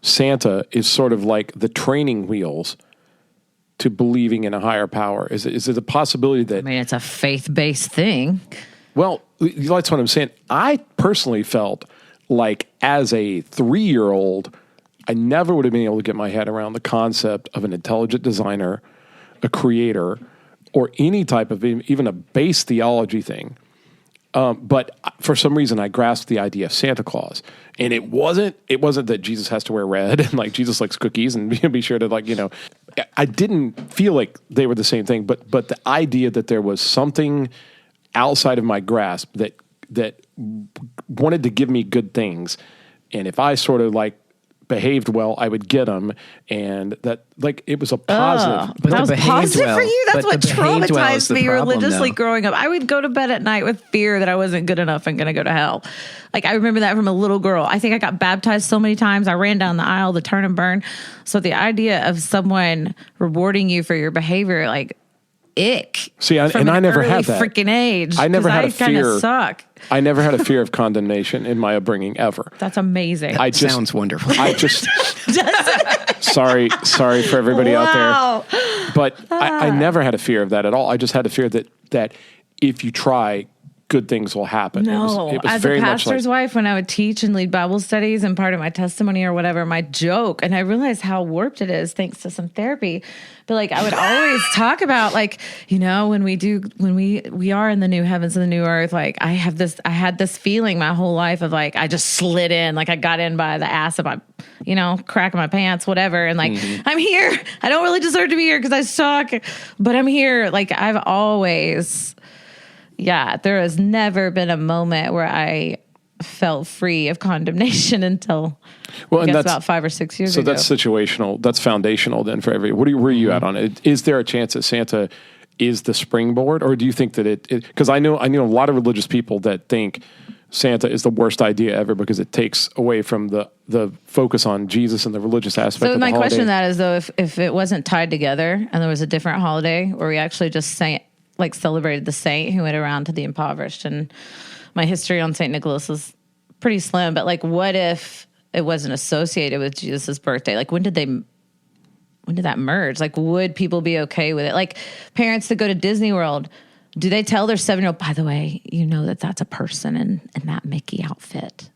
Santa is sort of like the training wheels to believing in a higher power? Is it a possibility that... I mean, it's a faith-based thing. Well, that's what I'm saying. I personally felt like as a 3-year-old, I never would have been able to get my head around the concept of an intelligent designer, a creator, or any type of even a base theology thing. But for some reason, I grasped the idea of Santa Claus. And it wasn't that Jesus has to wear red and like Jesus likes cookies and be sure to like, I didn't feel like they were the same thing. But the idea that there was something outside of my grasp that wanted to give me good things. And if I sort of like behaved well, I would get them, and that like it was a positive. But that was positive for you. That's what traumatized me religiously growing up. I would go to bed at night with fear that I wasn't good enough and going to go to hell. Like I remember that from a little girl. I think I got baptized so many times. I ran down the aisle, the turn and burn. So the idea of someone rewarding you for your behavior, like ick. See, I never had that freaking age. I never had a fear. Suck. I never had a fear of condemnation in my upbringing ever. That's amazing. Sounds wonderful. Sorry for everybody out there. But I never had a fear of that at all. I just had a fear that if you try, good things will happen. No, it was as very a pastor's much like, wife, when I would teach and lead Bible studies and part of my testimony or whatever, my joke, and I realized how warped it is thanks to some therapy. But like I would always talk about like, when we are in the new heavens and the new earth, like I had this feeling my whole life of like, I just slid in, like I got in by the ass of my, crack of my pants, whatever. And like, I'm here. I don't really deserve to be here because I suck, but I'm here. Like I've always Yeah, there has never been a moment where I felt free of condemnation until I guess about 5 or 6 years ago. So that's situational. That's foundational then for every. Where are you at on it? Is there a chance that Santa is the springboard, or do you think that it? Because I know a lot of religious people that think Santa is the worst idea ever because it takes away from the focus on Jesus and the religious aspect of the holiday. So my question to that is, though, if it wasn't tied together and there was a different holiday where we actually just celebrated the saint who went around to the impoverished, and my history on St. Nicholas is pretty slim, but like, what if it wasn't associated with Jesus' birthday? Like, when did that merge? Like, would people be okay with it? Like, parents that go to Disney World, do they tell their 7-year-old, by the way, you know that's a person in that Mickey outfit?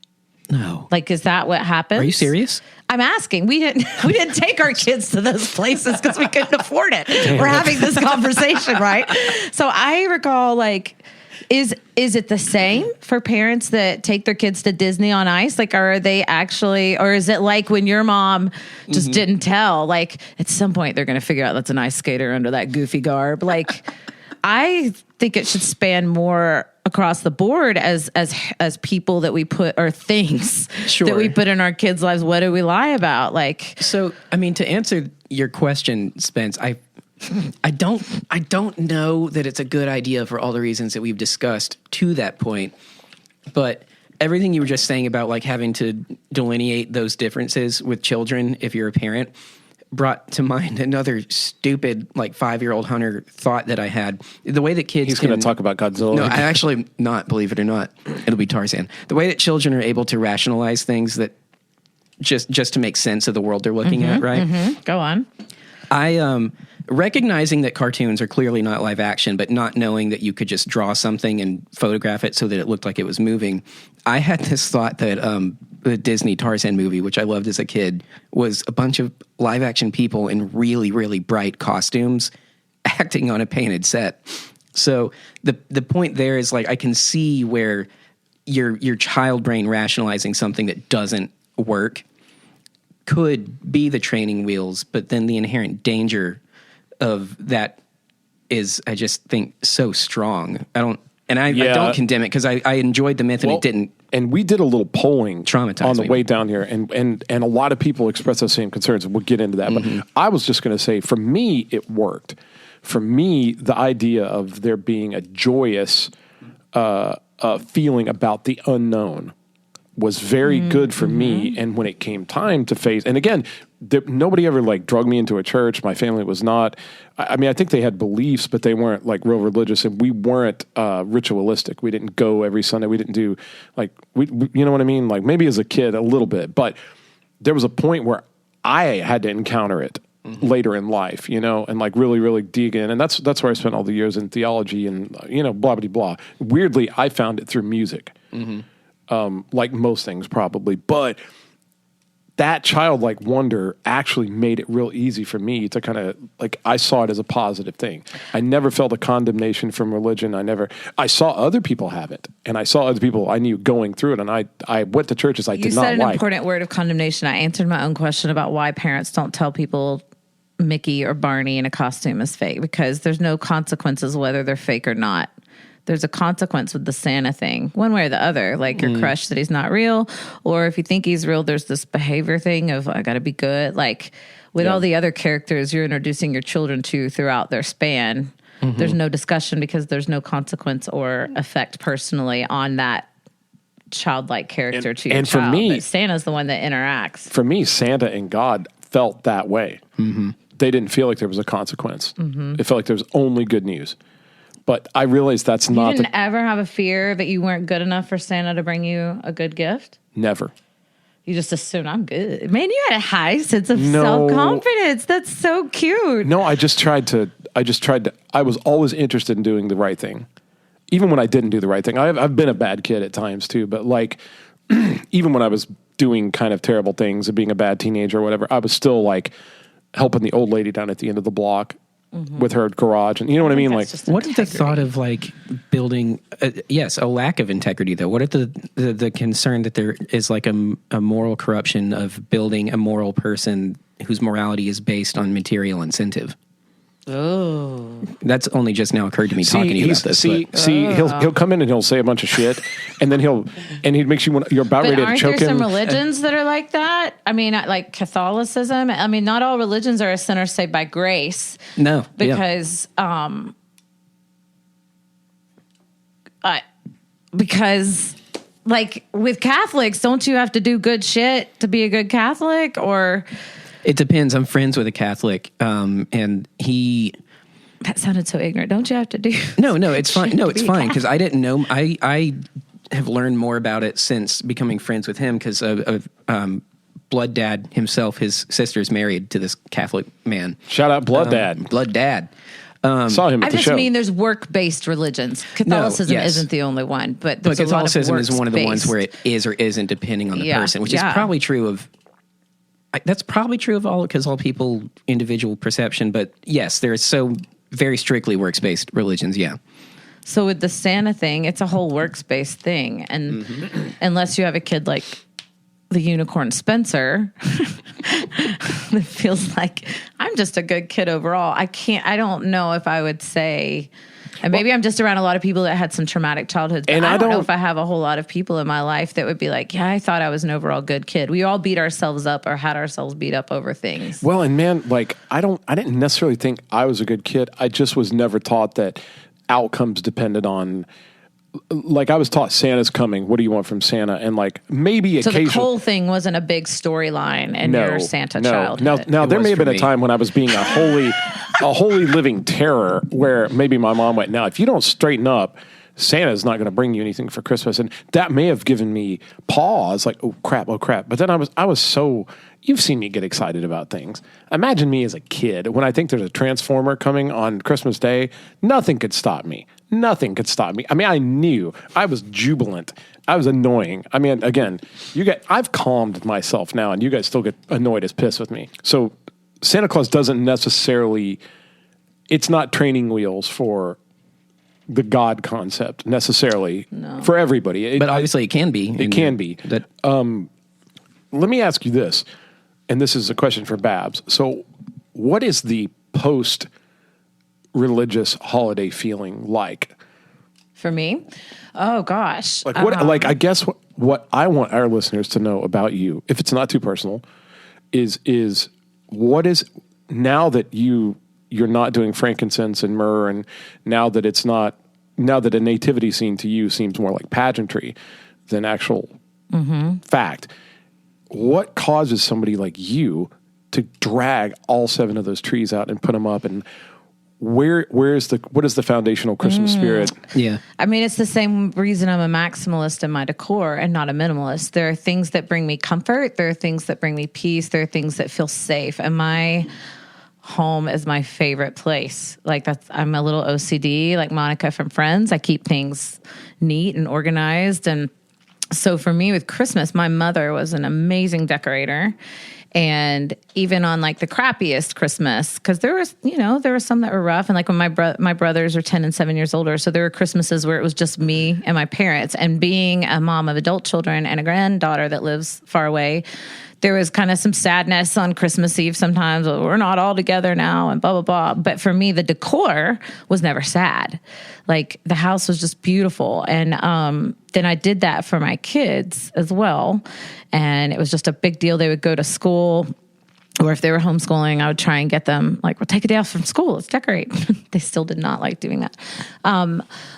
No. Like, is that what happens? Are you serious? I'm asking. We didn't take our kids to those places because we couldn't afford it. We're having this conversation, right? So I recall, like, is it the same for parents that take their kids to Disney on Ice? Like, are they actually, or is it like when your mom just didn't tell? Like, at some point they're going to figure out that's an ice skater under that goofy garb. Like, I think it should span more across the board as people that we put, or things that we put in our kids' lives. What do we lie about? Like, so, I mean, to answer your question, Spence, I don't know that it's a good idea for all the reasons that we've discussed to that point. But everything you were just saying about like having to delineate those differences with children, if you're a parent, brought to mind another stupid, like 5-year-old Hunter thought that I had. The way that kids He's going to talk about Godzilla. No, I actually not, believe it or not. It'll be Tarzan. The way that children are able to rationalize things that just to make sense of the world they're looking at, right? Mm-hmm. Go on. I recognizing that cartoons are clearly not live action, but not knowing that you could just draw something and photograph it so that it looked like it was moving, I had this thought that the Disney Tarzan movie, which I loved as a kid, was a bunch of live action people in really, really bright costumes acting on a painted set. So the point there is, like, I can see where your child brain rationalizing something that doesn't work could be the training wheels, but then the inherent danger of that is, I just think, so strong. I don't condemn it because I enjoyed the myth and it didn't. And we did a little polling on the way down here, and a lot of people expressed those same concerns. We'll get into that. But I was just going to say, for me, it worked. For me, the idea of there being a joyous feeling about the unknown was very good for me. And when it came time to face, and again, nobody ever like drug me into a church. My family was not. I mean, I think they had beliefs, but they weren't like real religious, and we weren't ritualistic. We didn't go every Sunday. We didn't do like we you know what I mean? Like maybe as a kid a little bit, but there was a point where I had to encounter it later in life, you know, and like really, really dig in. And that's where I spent all the years in theology and blah blah blah. Weirdly, I found it through music. Like most things probably, but that childlike wonder actually made it real easy for me to kind of like, I saw it as a positive thing. I never felt a condemnation from religion. I saw other people have it, and I saw other people I knew going through it, and I went to churches I did not like. You said an important word of condemnation. I answered my own question about why parents don't tell people Mickey or Barney in a costume is fake, because there's no consequences whether they're fake or not. There's a consequence with the Santa thing, one way or the other, like your crush that he's not real, or if you think he's real, there's this behavior thing of, I got to be good. Like with all the other characters you're introducing your children to throughout their span, there's no discussion because there's no consequence or effect personally on that childlike character to your child. For me, but Santa's the one that interacts. For me, Santa and God felt that way. They didn't feel like there was a consequence. It felt like there was only good news. But I realized that's not. You didn't ever have a fear that you weren't good enough for Santa to bring you a good gift? Never. You just assumed I'm good. Man, you had a high sense of self-confidence. That's so cute. No, I was always interested in doing the right thing. Even when I didn't do the right thing. I've been a bad kid at times too, but like, even when I was doing kind of terrible things and being a bad teenager or whatever, I was still like helping the old lady down at the end of the block with her garage, and you know what I mean? Like, what is the thought of like building? A lack of integrity, though. What is the concern that there is like a moral corruption of building a moral person whose morality is based on material incentive? Oh, That's only just now occurred to me talking to you about this. He'll come in and he'll say a bunch of shit, and then he makes you you're about but ready to aren't choke there him. some religions that are like that? I mean, like Catholicism. I mean, not all religions are a sinner saved by grace. No, because like with Catholics, don't you have to do good shit to be a good Catholic? Or it depends. I'm friends with a Catholic, and he. That sounded so ignorant. Don't you have to do? No, it's fine. No, it's fine because I didn't know. I have learned more about it since becoming friends with him because of Blood Dad himself. His sister's married to this Catholic man. Shout out Blood Dad. Blood Dad. Saw him at the show. I just mean there's work-based religions. Catholicism isn't the only one, but there's Catholicism a lot of is one of the ones where it is or isn't depending on the person, which is probably true of. That's probably true of all because all people individual perception. But yes, there is so very strictly works-based religions. Yeah. So with the Santa thing, it's a whole works-based thing, and unless you have a kid like the unicorn Spencer, it feels like I'm just a good kid overall. I don't know if I would say, and maybe I'm just around a lot of people that had some traumatic childhoods, but I don't know if I have a whole lot of people in my life that would be like, yeah, I thought I was an overall good kid. We all beat ourselves up or had ourselves beat up over things. Well, and man, like I didn't necessarily think I was a good kid. I just was never taught that outcomes depended on. Like I was taught Santa's coming. What do you want from Santa? And like maybe so occasionally. The coal thing wasn't a big storyline in your Santa childhood. Now there may have been a time when I was being a holy living terror where maybe my mom went, now if you don't straighten up, Santa's not going to bring you anything for Christmas. And that may have given me pause, like, oh crap. But then I was so, you've seen me get excited about things. Imagine me as a kid. When I think there's a Transformer coming on Christmas Day, nothing could stop me. Nothing could stop me. I mean, I knew. I was jubilant. I was annoying. I mean, again, I've calmed myself now, and you guys still get annoyed as piss with me. So Santa Claus doesn't necessarily, it's not training wheels for the God concept necessarily for everybody. But obviously it can be. It can be. Let me ask you this, and this is a question for Babs. So what is the post-religious holiday feeling like? For me? Oh, gosh. Like what? Like I guess what I want our listeners to know about you, if it's not too personal, is what is, now that you're not doing frankincense and myrrh, and now that a nativity scene to you seems more like pageantry than actual fact, what causes somebody like you to drag all 7 of those trees out and put them up? And what is the foundational Christmas spirit? Yeah. I mean, it's the same reason I'm a maximalist in my decor and not a minimalist. There are things that bring me comfort. There are things that bring me peace. There are things that feel safe. And my home is my favorite place. Like I'm a little OCD, like Monica from Friends. I keep things neat and organized. And so for me with Christmas, my mother was an amazing decorator. And even on like the crappiest Christmas, because there were some that were rough. And like when my brothers are 10 and 7 years older. So there were Christmases where it was just me and my parents. And being a mom of adult children and a granddaughter that lives far away, there was kind of some sadness on Christmas Eve sometimes. We're not all together now and blah, blah, blah. But for me, the decor was never sad. Like the house was just beautiful. And then I did that for my kids as well. And it was just a big deal. They would go to school, or if they were homeschooling, I would try and get them like, well, take a day off from school. Let's decorate. They still did not like doing that.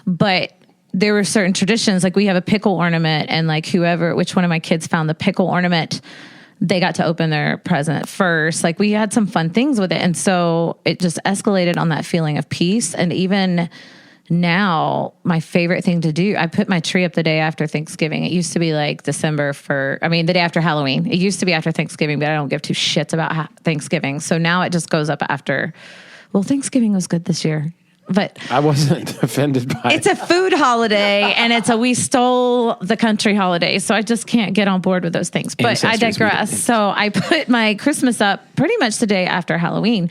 But there were certain traditions, like we have a pickle ornament, and like which one of my kids found the pickle ornament, they got to open their present first. Like we had some fun things with it. And so it just escalated on that feeling of peace. And even now, my favorite thing to do, I put my tree up the day after Thanksgiving. It used to be like the day after Halloween. It used to be after Thanksgiving, but I don't give 2 shits about Thanksgiving. So now it just goes up after. Well, Thanksgiving was good this year. But I wasn't offended by it. It's a food holiday, and it's we stole the country holiday, so I just can't get on board with those things. But I digress. So I put my Christmas up pretty much the day after Halloween.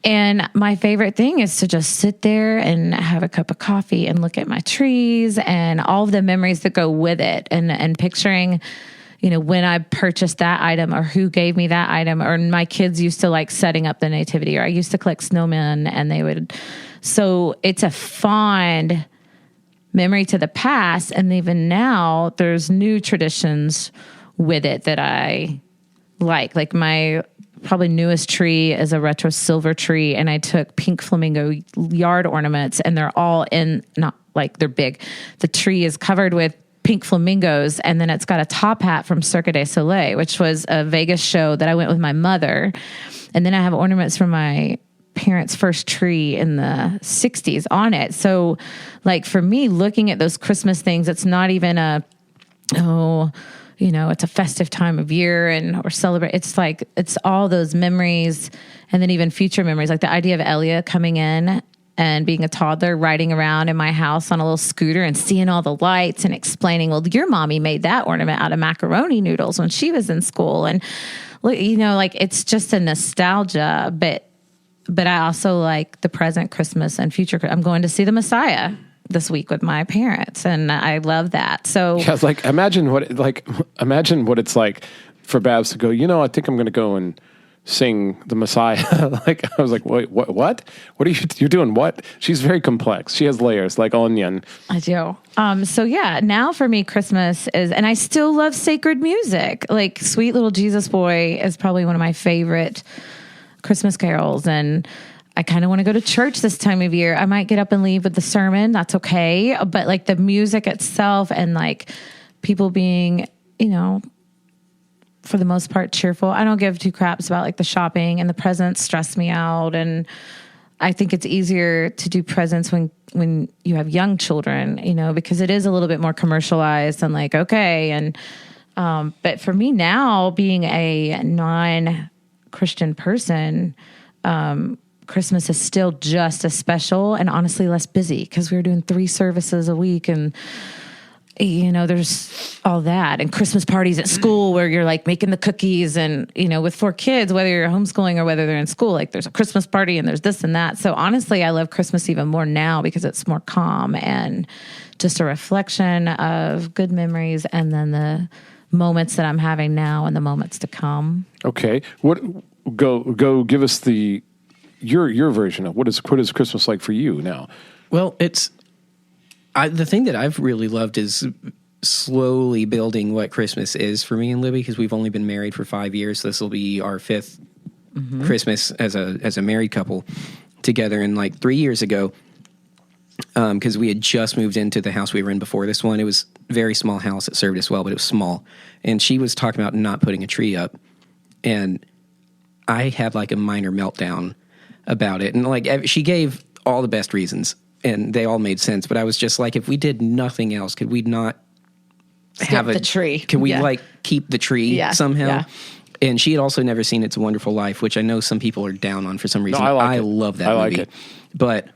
And my favorite thing is to just sit there and have a cup of coffee and look at my trees and all of the memories that go with it, and picturing, when I purchased that item or who gave me that item, or my kids used to like setting up the nativity, or I used to collect snowmen and they would. So it's a fond memory to the past. And even now there's new traditions with it that I like my probably newest tree is a retro silver tree. And I took pink flamingo yard ornaments and they're all not like they're big. The tree is covered with pink flamingos. And then it's got a top hat from Cirque du Soleil, which was a Vegas show that I went with my mother. And then I have ornaments from my parents' first tree in the 60s on it. So like for me, looking at those Christmas things, it's not even it's a festive time of year or celebrate. It's like, it's all those memories and then even future memories, like the idea of Elia coming in and being a toddler, riding around in my house on a little scooter and seeing all the lights and explaining, well, your mommy made that ornament out of macaroni noodles when she was in school. And, like it's just a nostalgia, but I also like the present Christmas and future. I'm going to see the Messiah this week with my parents, and I love that. So yeah, like imagine what it's like for Babs to go, I think I'm going to go and sing the Messiah. Like I was like, wait, what? What are you're doing? What? She's very complex. She has layers like onion. I do. So yeah, now for me, Christmas is, and I still love sacred music. Like Sweet Little Jesus Boy is probably one of my favorite Christmas carols, and I kind of want to go to church this time of year. I might get up and leave with the sermon. That's okay. But like the music itself and like people being, for the most part, cheerful. I don't give two craps about like the shopping, and the presents stress me out. And I think it's easier to do presents when you have young children, because it is a little bit more commercialized and like, okay. And, but for me now, being a non-Christian person, Christmas is still just as special and honestly less busy because we were doing 3 services a week, and there's all that, and Christmas parties at school where you're like making the cookies, and with 4 kids, whether you're homeschooling or whether they're in school, like there's a Christmas party and there's this and that. So honestly, I love Christmas even more now because it's more calm and just a reflection of good memories, and then the moments that I'm having now and the moments to come. Okay, go give us your version of what is Christmas like for you now? Well, the thing that I've really loved is slowly building what Christmas is for me and Libby, because we've only been married for 5 years. This will be our 5th Christmas as a married couple together. And like 3 years ago, because we had just moved into the house we were in before this one. It was a very small house. It served us well, but it was small. And she was talking about not putting a tree up. And I had like a minor meltdown about it. And like she gave all the best reasons and they all made sense. But I was just like, if we did nothing else, could we not have the tree? Can we like keep the tree somehow? Yeah. And she had also never seen It's a Wonderful Life, which I know some people are down on for some reason. No, I love that movie. like it. But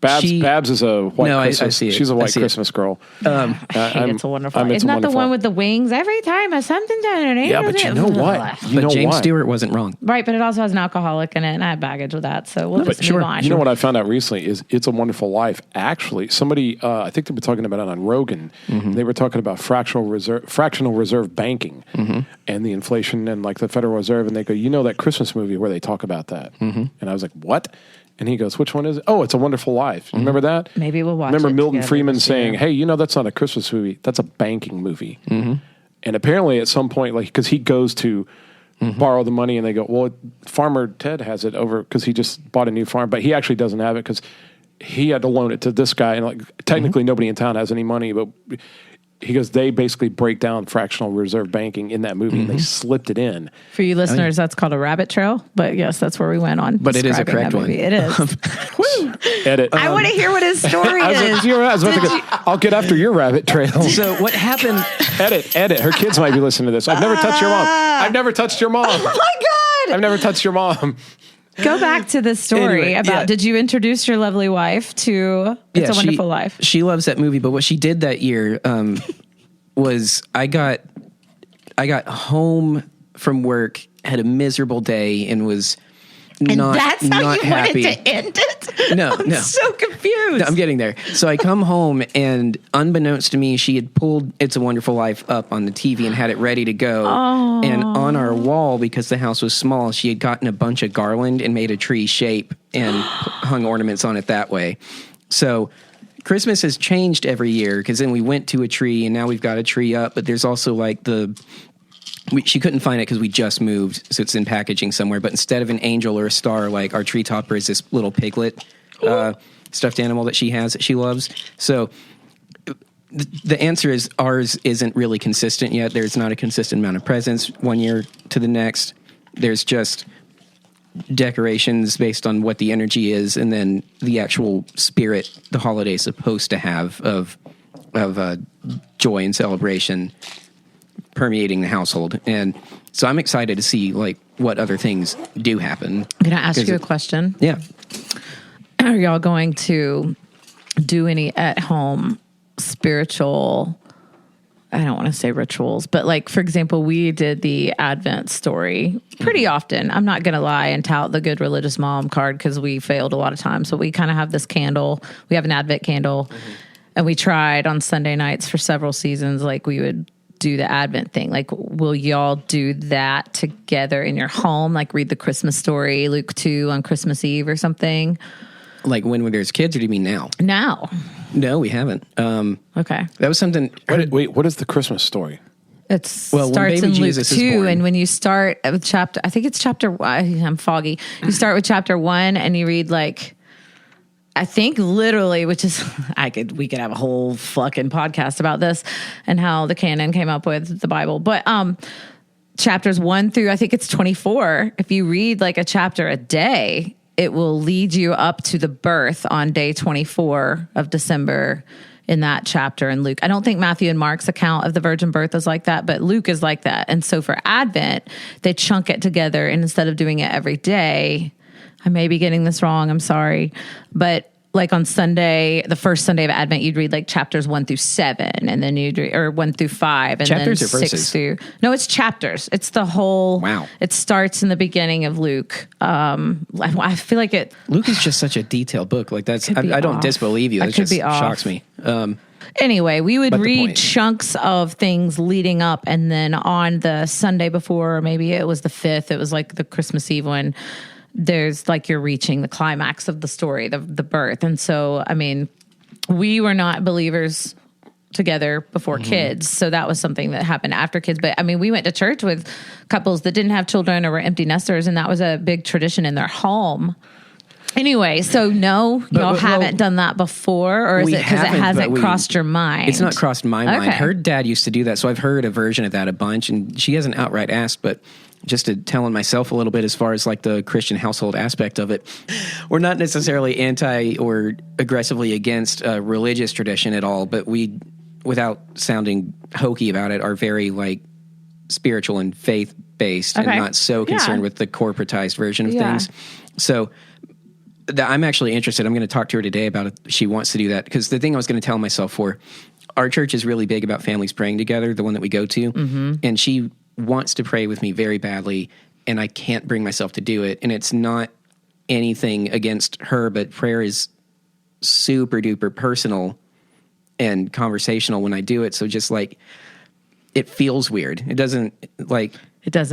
Babs is a white Christmas. I see it. She's a white Christmas girl. It's a Wonderful Life. Isn't that the one with the wings? Every time something done. Yeah, but you know what? But James Stewart wasn't wrong. Right, but it also has an alcoholic in it, and I have baggage with that, so we'll just move on. You know what I found out recently is It's a Wonderful Life. Actually, somebody, I think they were talking about it on Rogan. Mm-hmm. They were talking about fractional reserve banking and the inflation and like the Federal Reserve, and they go, that Christmas movie where they talk about that? Mm-hmm. And I was like, what? And he goes, which one is it? Oh, It's a Wonderful Life. Remember that? Maybe we'll watch it. Remember Milton Freeman saying, hey, that's not a Christmas movie. That's a banking movie. Mm-hmm. And apparently at some point, like, because he goes to borrow the money and they go, well, Farmer Ted has it over because he just bought a new farm. But he actually doesn't have it because he had to loan it to this guy. And like, technically nobody in town has any money, but he goes, they basically break down fractional reserve banking in that movie and they slipped it in. For you listeners, that's called a rabbit trail. But yes, that's where we went on. But it is a correct one. It is. Woo! Edit. I want to hear what his story is. I'll get after your rabbit trail. So what happened? Edit. Her kids might be listening to this. I've never touched your mom. I've never touched your mom. Oh my God. I've never touched your mom. Go back to the story about, did you introduce your lovely wife to It's a Wonderful Life? She loves that movie, but what she did that year was I got home from work, had a miserable day, and was And not that's how not you happy. wanted to end it? No, I'm no. so confused. No, I'm getting there. So I come home, and unbeknownst to me, she had pulled It's a Wonderful Life up on the TV and had it ready to go. Oh. And on our wall, because the house was small, she had gotten a bunch of garland and made a tree shape and hung ornaments on it that way. So Christmas has changed every year, because then we went to a tree, and now we've got a tree up. But there's also like she couldn't find it because we just moved, so it's in packaging somewhere. But instead of an angel or a star, like our tree topper is this little piglet stuffed animal that she has that she loves. So the answer is ours isn't really consistent yet. There's not a consistent amount of presents one year to the next. There's just decorations based on what the energy is, and then the actual spirit the holiday is supposed to have of joy and celebration permeating the household. And so I'm excited to see like what other things do happen. Can I ask you a question? Yeah. Are y'all going to do any at-home spiritual, I don't want to say rituals, but like, for example, we did the Advent story pretty often. I'm not going to lie and tout the good religious mom card, because we failed a lot of times. So we kind of have this candle. We have an Advent candle, and we tried on Sunday nights for several seasons. Like we would do the Advent thing. Like, will y'all do that together in your home? Like read the Christmas story, Luke 2 on Christmas Eve or something? Like when there's kids, or do you mean now? Now. No, we haven't. Okay. That was something. Wait, what is the Christmas story? It starts baby in Luke Jesus is 2, born. and when you start with chapter, I think it's chapter 1, I'm foggy. You start with chapter 1, and you read like, I think literally, which is, we could have a whole fucking podcast about this and how the canon came up with the Bible. But chapters 1 through, I think it's 24, if you read like a chapter a day, it will lead you up to the birth on day 24 of December in that chapter in Luke. I don't think Matthew and Mark's account of the virgin birth is like that, but Luke is like that. And so for Advent, they chunk it together, and instead of doing it every day, I may be getting this wrong, I'm sorry, but like on Sunday, the first Sunday of Advent, you'd read like chapters 1 through 7, and then you'd read, or 1 through 5, and chapters then or 6 verses? through. No, it's chapters. It's the whole. Wow. It starts in the beginning of Luke. I feel like it. Luke is just such a detailed book. Like that's, Could be I don't off. disbelieve you. I That could just be off. shocks me. Anyway, we would But the read point. chunks of things leading up, and then on the Sunday before, or maybe it was the 5th, it was like the Christmas Eve one, there's like you're reaching the climax of the story, the birth. And so, I mean, we were not believers together before kids. So that was something that happened after kids. But I mean, we went to church with couples that didn't have children or were empty nesters, and that was a big tradition in their home. Anyway, so no, y'all haven't done that before, or is We it because it haven't, hasn't but crossed your mind? It's not crossed my mind. Okay. Her dad used to do that, so I've heard a version of that a bunch, and she hasn't outright asked, but just to tell on myself a little bit as far as like the Christian household aspect of it. We're not necessarily anti or aggressively against religious tradition at all, but we, without sounding hokey about it, are very like spiritual and faith-based and not so concerned with the corporatized version of things. So I'm actually interested. I'm going to talk to her today about it. She wants to do that, because the thing I was going to tell myself our church is really big about families praying together, the one that we go to. And she wants to pray with me very badly, and I can't bring myself to do it. And it's not anything against her, but prayer is super duper personal and conversational when I do it. So just like, it feels weird. It doesn't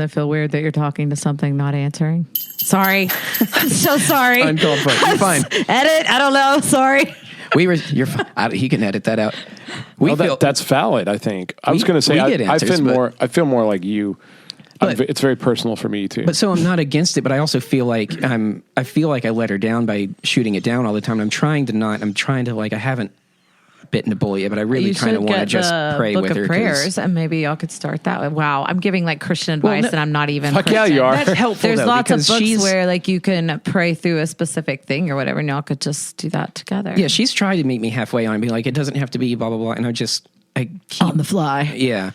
feel weird that you're talking to something, not answering. Sorry. I'm so sorry. uncalled for. You're fine. Edit. I don't know. Sorry. You're fine. He can edit that out. That's valid, I think. I was going to say, we get answers, I feel more like you. It's very personal for me too. But so I'm not against it, but I also feel like I let her down by shooting it down all the time. I'm trying to like, I haven't bitten a bullet yet, but I really kind of want to just pray book with of her. prayers, and maybe y'all could start that way. Wow, I'm giving like Christian advice, and I'm not even. Fuck Christian. yeah, you are. That's helpful. There's though, lots of because books where like you can pray through a specific thing or whatever, and y'all could just do that together. Yeah, she's tried to meet me halfway on and be like, it doesn't have to be blah blah blah, and I keep on the fly. Yeah,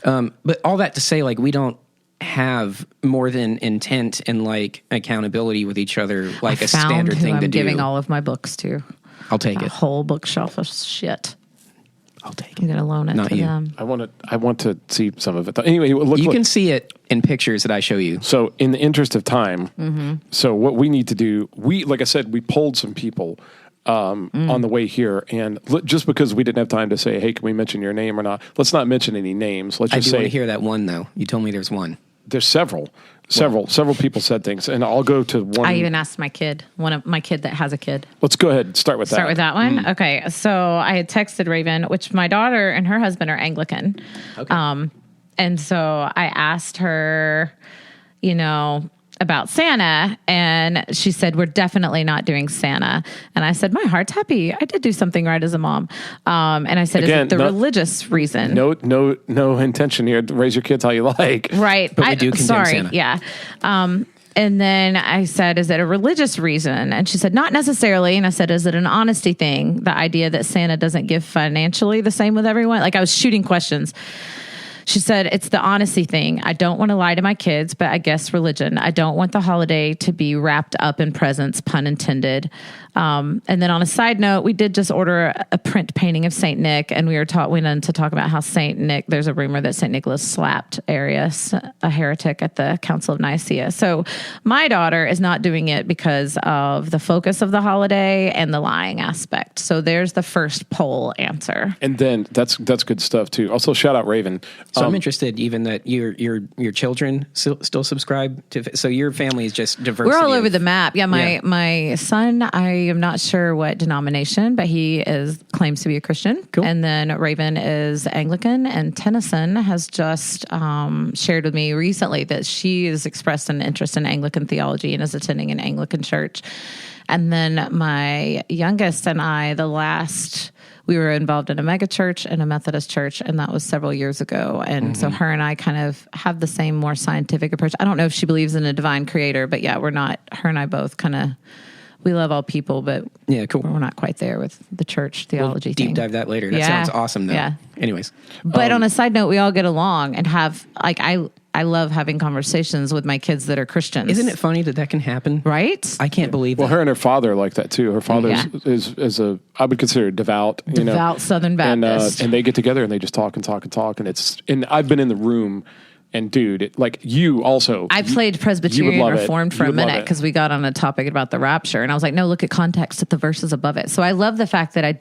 but all that to say, like, we don't have more than intent and like accountability with each other, like a standard thing to do. I'm giving all of my books to. I'll take a it. whole bookshelf of shit. I'll take I'm it. going to loan it Not to you. them. I want to see some of it. Anyway, look. You can see it in pictures that I show you. So, in the interest of time, so what we need to do, like I said, we polled some people on the way here, and just because we didn't have time to say, hey, can we mention your name or not? Let's not mention any names. Let's I just do say want to hear that one, though. You told me there's one. there's several people said things, and I'll go to one. I even asked my kid, one of my kid that has a kid. Let's go ahead and start with Start with that one? Okay. So I had texted Raven, which my daughter and her husband are Anglican. Okay. And so I asked her, about Santa, and she said, we're definitely not doing Santa. And I said, my heart's happy. I did do something right as a mom. And I said, Again, is it the religious reason? No intention here. Raise your kids how you like. Right. But we do condemn sorry. Santa. Yeah. And then I said, is it a religious reason? And she said, not necessarily. And I said, is it an honesty thing? The idea that Santa doesn't give financially the same with everyone? Like I was shooting questions. She said, it's the honesty thing. I don't want to lie to my kids, but I guess religion. I don't want the holiday to be wrapped up in presents, pun intended. And then on a side note, we did just order a print painting of Saint Nick, and we went on to talk about how Saint Nick, there's a rumor that Saint Nicholas slapped Arius, a heretic, at the Council of Nicaea. So my daughter is not doing it because of the focus of the holiday and the lying aspect. So there's the first poll answer. And then that's good stuff too. Also, shout out Raven. So I'm interested, even that your children still subscribe to. So your family is just diversity. We're all over the map. Yeah, my son, I am not sure what denomination, but he claims to be a Christian. Cool. And then Raven is Anglican, and Tennyson has just shared with me recently that she has expressed an interest in Anglican theology and is attending an Anglican church. And then my youngest and I, we were involved in a mega church and a Methodist church, and that was several years ago. And so her and I kind of have the same more scientific approach. I don't know if she believes in a divine creator, but yeah, her and I both kind of, we love all people, but yeah, cool. We're not quite there with the church theology We'll thing. deep dive that later. That sounds awesome, though. Yeah. Anyways. But on a side note, we all get along and have, I love having conversations with my kids that are Christians. Isn't it funny that can happen? Right? I can't believe that. Well, her and her father are like that too. Her father is I would consider devout, Southern Baptist, and they get together and they just talk and talk and talk, and I've been in the room, and dude, you also. I played Presbyterian Reformed for a minute because it. we got on a topic about the rapture, and I was like, no, look at context at the verses above it. So I love the fact that I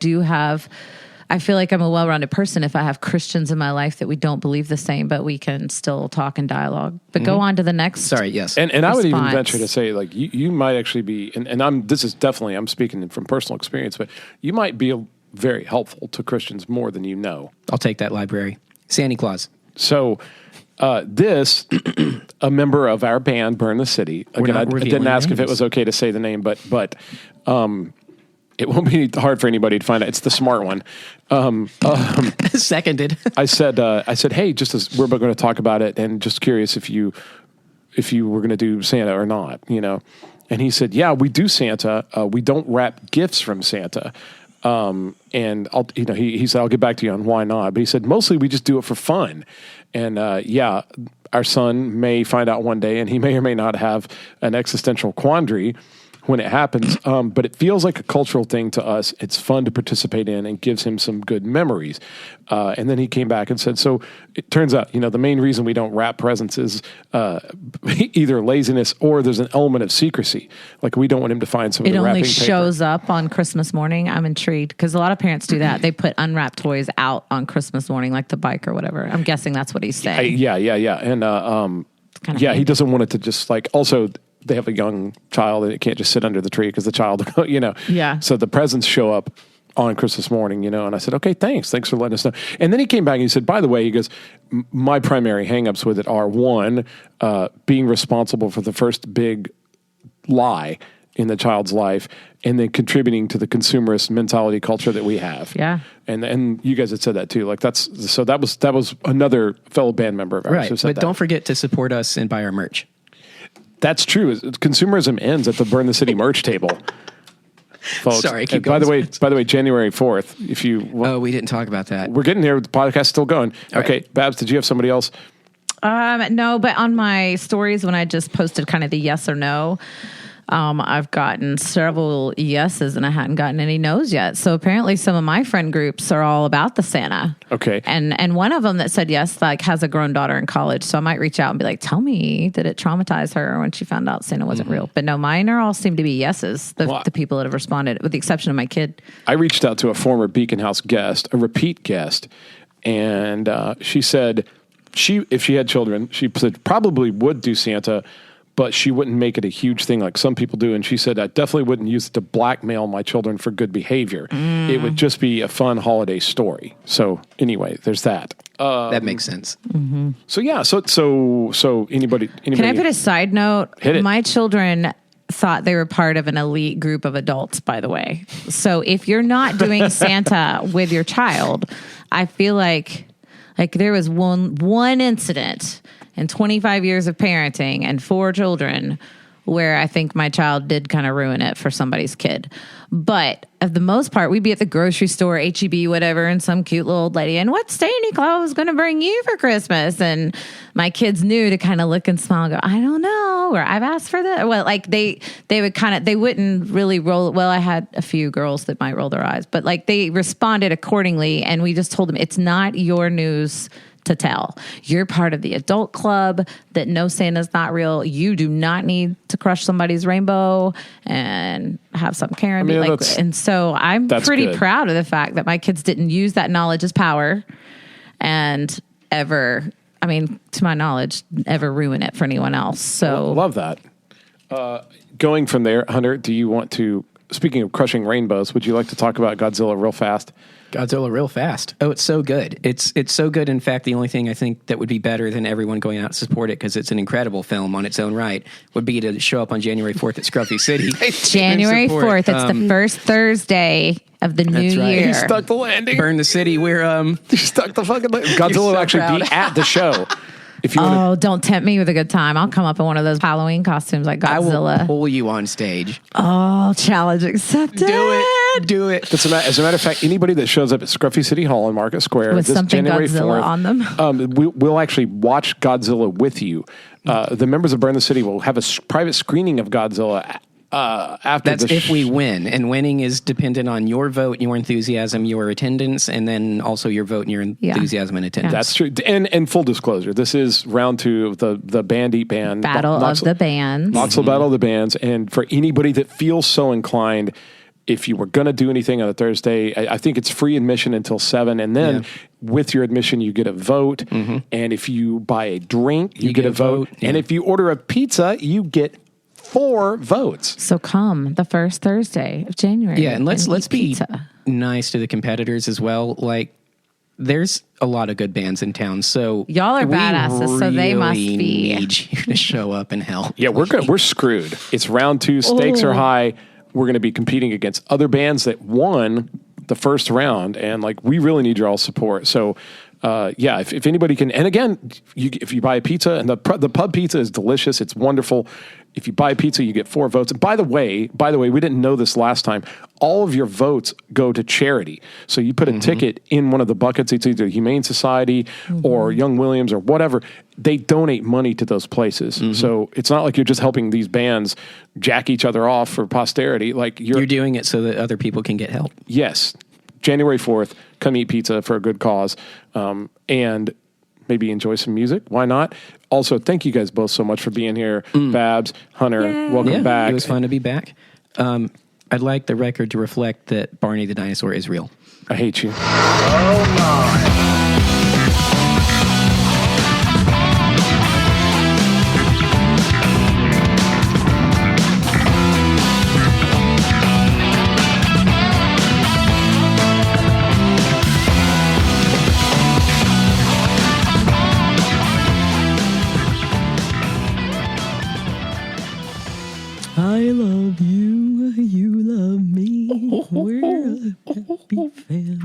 feel like I'm a well-rounded person if I have Christians in my life that we don't believe the same, but we can still talk and dialogue. But go on to the next. Sorry, yes. And I would even venture to say, you might actually be, and I'm speaking from personal experience, but you might be very helpful to Christians more than you know. I'll take that library. Santa Claus. So this, a member of our band, Burn the City, again, I didn't ask if it was okay to say the name, but it won't be hard for anybody to find out. It's the smart one. Seconded. I said, hey, just as we're going to talk about it, and just curious if you were going to do Santa or not, And he said, yeah, we do Santa. We don't wrap gifts from Santa. And he said, I'll get back to you on why not. But he said, mostly we just do it for fun. And our son may find out one day, and he may or may not have an existential quandary when it happens, but it feels like a cultural thing to us. It's fun to participate in and gives him some good memories. And then he came back and said, so it turns out, the main reason we don't wrap presents is either laziness or there's an element of secrecy. Like we don't want him to find some of the wrapping paper. It only shows up on Christmas morning. I'm intrigued because a lot of parents do that. They put unwrapped toys out on Christmas morning, like the bike or whatever. I'm guessing that's what he's saying. Yeah. And he doesn't want it to just also, they have a young child and it can't just sit under the tree because the child, Yeah. So the presents show up on Christmas morning, and I said, okay, thanks for letting us know. And then he came back and he said, by the way, he goes, my primary hangups with it are one, being responsible for the first big lie in the child's life, and then contributing to the consumerist mentality culture that we have. Yeah. And you guys had said that too. That was another fellow band member of ours right. who said But that. don't forget to support us and buy our merch. That's true. Consumerism ends at the Burn the City merch table, folks. Sorry, keep by going. the way, January 4th. If you we didn't talk about that. We're getting there. The podcast's still going. All okay, right. Babs, did you have somebody else? No, but on my stories when I just posted kind of the yes or no, I've gotten several yeses and I hadn't gotten any no's yet. So apparently some of my friend groups are all about the Santa. Okay. And one of them that said yes, like has a grown daughter in college. So I might reach out and be like, tell me, did it traumatize her when she found out Santa wasn't real? But no, mine are all seem to be yeses. The people that have responded, with the exception of my kid. I reached out to a former Beacon House guest, a repeat guest, and she said if she had children, she said probably would do Santa, but she wouldn't make it a huge thing like some people do. And she said, I definitely wouldn't use it to blackmail my children for good behavior. It would just be a fun holiday story. So anyway, there's that. That makes sense. Mm-hmm. So yeah, so anybody? Can I put a side note? Hit it. My children thought they were part of an elite group of adults, by the way. So if you're not doing Santa with your child, I feel like there was one incident in 25 years of parenting and 4 children where I think my child did kind of ruin it for somebody's kid. But of the most part, we'd be at the grocery store, H-E-B, whatever, and some cute little old lady, and what's Santa Claus going to bring you for Christmas? And my kids knew to kind of look and smile and go, I don't know, or I've asked for that. Well, like they would they wouldn't really roll. Well, I had a few girls that might roll their eyes, but like they responded accordingly. And we just told them, it's not your news to tell. You're part of the adult club that no Santa's not real. You do not need to crush somebody's rainbow and have some Karen be like. And so I'm pretty proud of the fact that my kids didn't use that knowledge as power and ever, I mean, to my knowledge, ever ruin it for anyone else. So love that. Going from there, Hunter, do you want to, speaking of crushing rainbows, would you like to talk about Godzilla real fast? Godzilla real fast. Oh, it's so good. It's so good. In fact, the only thing I think that would be better than everyone going out to support it, because it's an incredible film on its own right, would be to show up on January 4th at Scruffy City. January 4th. It's the first Thursday of the new year. He stuck the landing. Burn the city. We're he stuck the fucking landing. Godzilla will actually be at the show. If you don't tempt me with a good time. I'll come up in one of those Halloween costumes like Godzilla. I will pull you on stage. Oh, challenge accepted. Do it. As a matter of fact, anybody that shows up at Scruffy City Hall in Market Square with this something January Godzilla 4th, on them, we'll actually watch Godzilla with you. The members of Burn the City will have a private screening of Godzilla after. That's if we win, and winning is dependent on your vote, your enthusiasm, your attendance, and then also your vote and your enthusiasm and attendance. That's true. And full disclosure, this is round 2 of the Band Eat Band Battle of the Bands. Knoxville Battle of the Bands. And for anybody that feels so inclined, if you were going to do anything on a Thursday, I think it's free admission until 7. And then with your admission, you get a vote. Mm-hmm. And if you buy a drink, you get a vote. Yeah. And if you order a pizza, you get 4 votes. So come the first Thursday of January. Yeah, and let's be nice to the competitors as well. Like, there's a lot of good bands in town, so y'all are badasses, so they must be. Need you to show up and help. Yeah, we're screwed. It's round 2. Stakes are high. We're going to be competing against other bands that won the first round, and like we really need your all support. So. If anybody can, and again, if you buy a pizza, and the pub pizza is delicious, it's wonderful. If you buy a pizza, you get 4 votes. And by the way, we didn't know this last time. All of your votes go to charity. So you put a ticket in one of the buckets. It's either Humane Society or Young Williams or whatever. They donate money to those places. So it's not like you're just helping these bands jack each other off for posterity. Like you're doing it so that other people can get help. Yes. January 4th, come eat pizza for a good cause, and maybe enjoy some music. Why not? Also, thank you guys both so much for being here. Babs, Hunter, welcome back. It was fun to be back. I'd like the record to reflect that Barney the dinosaur is real. I hate you. Oh, my. I love you, you love me, we're a happy family.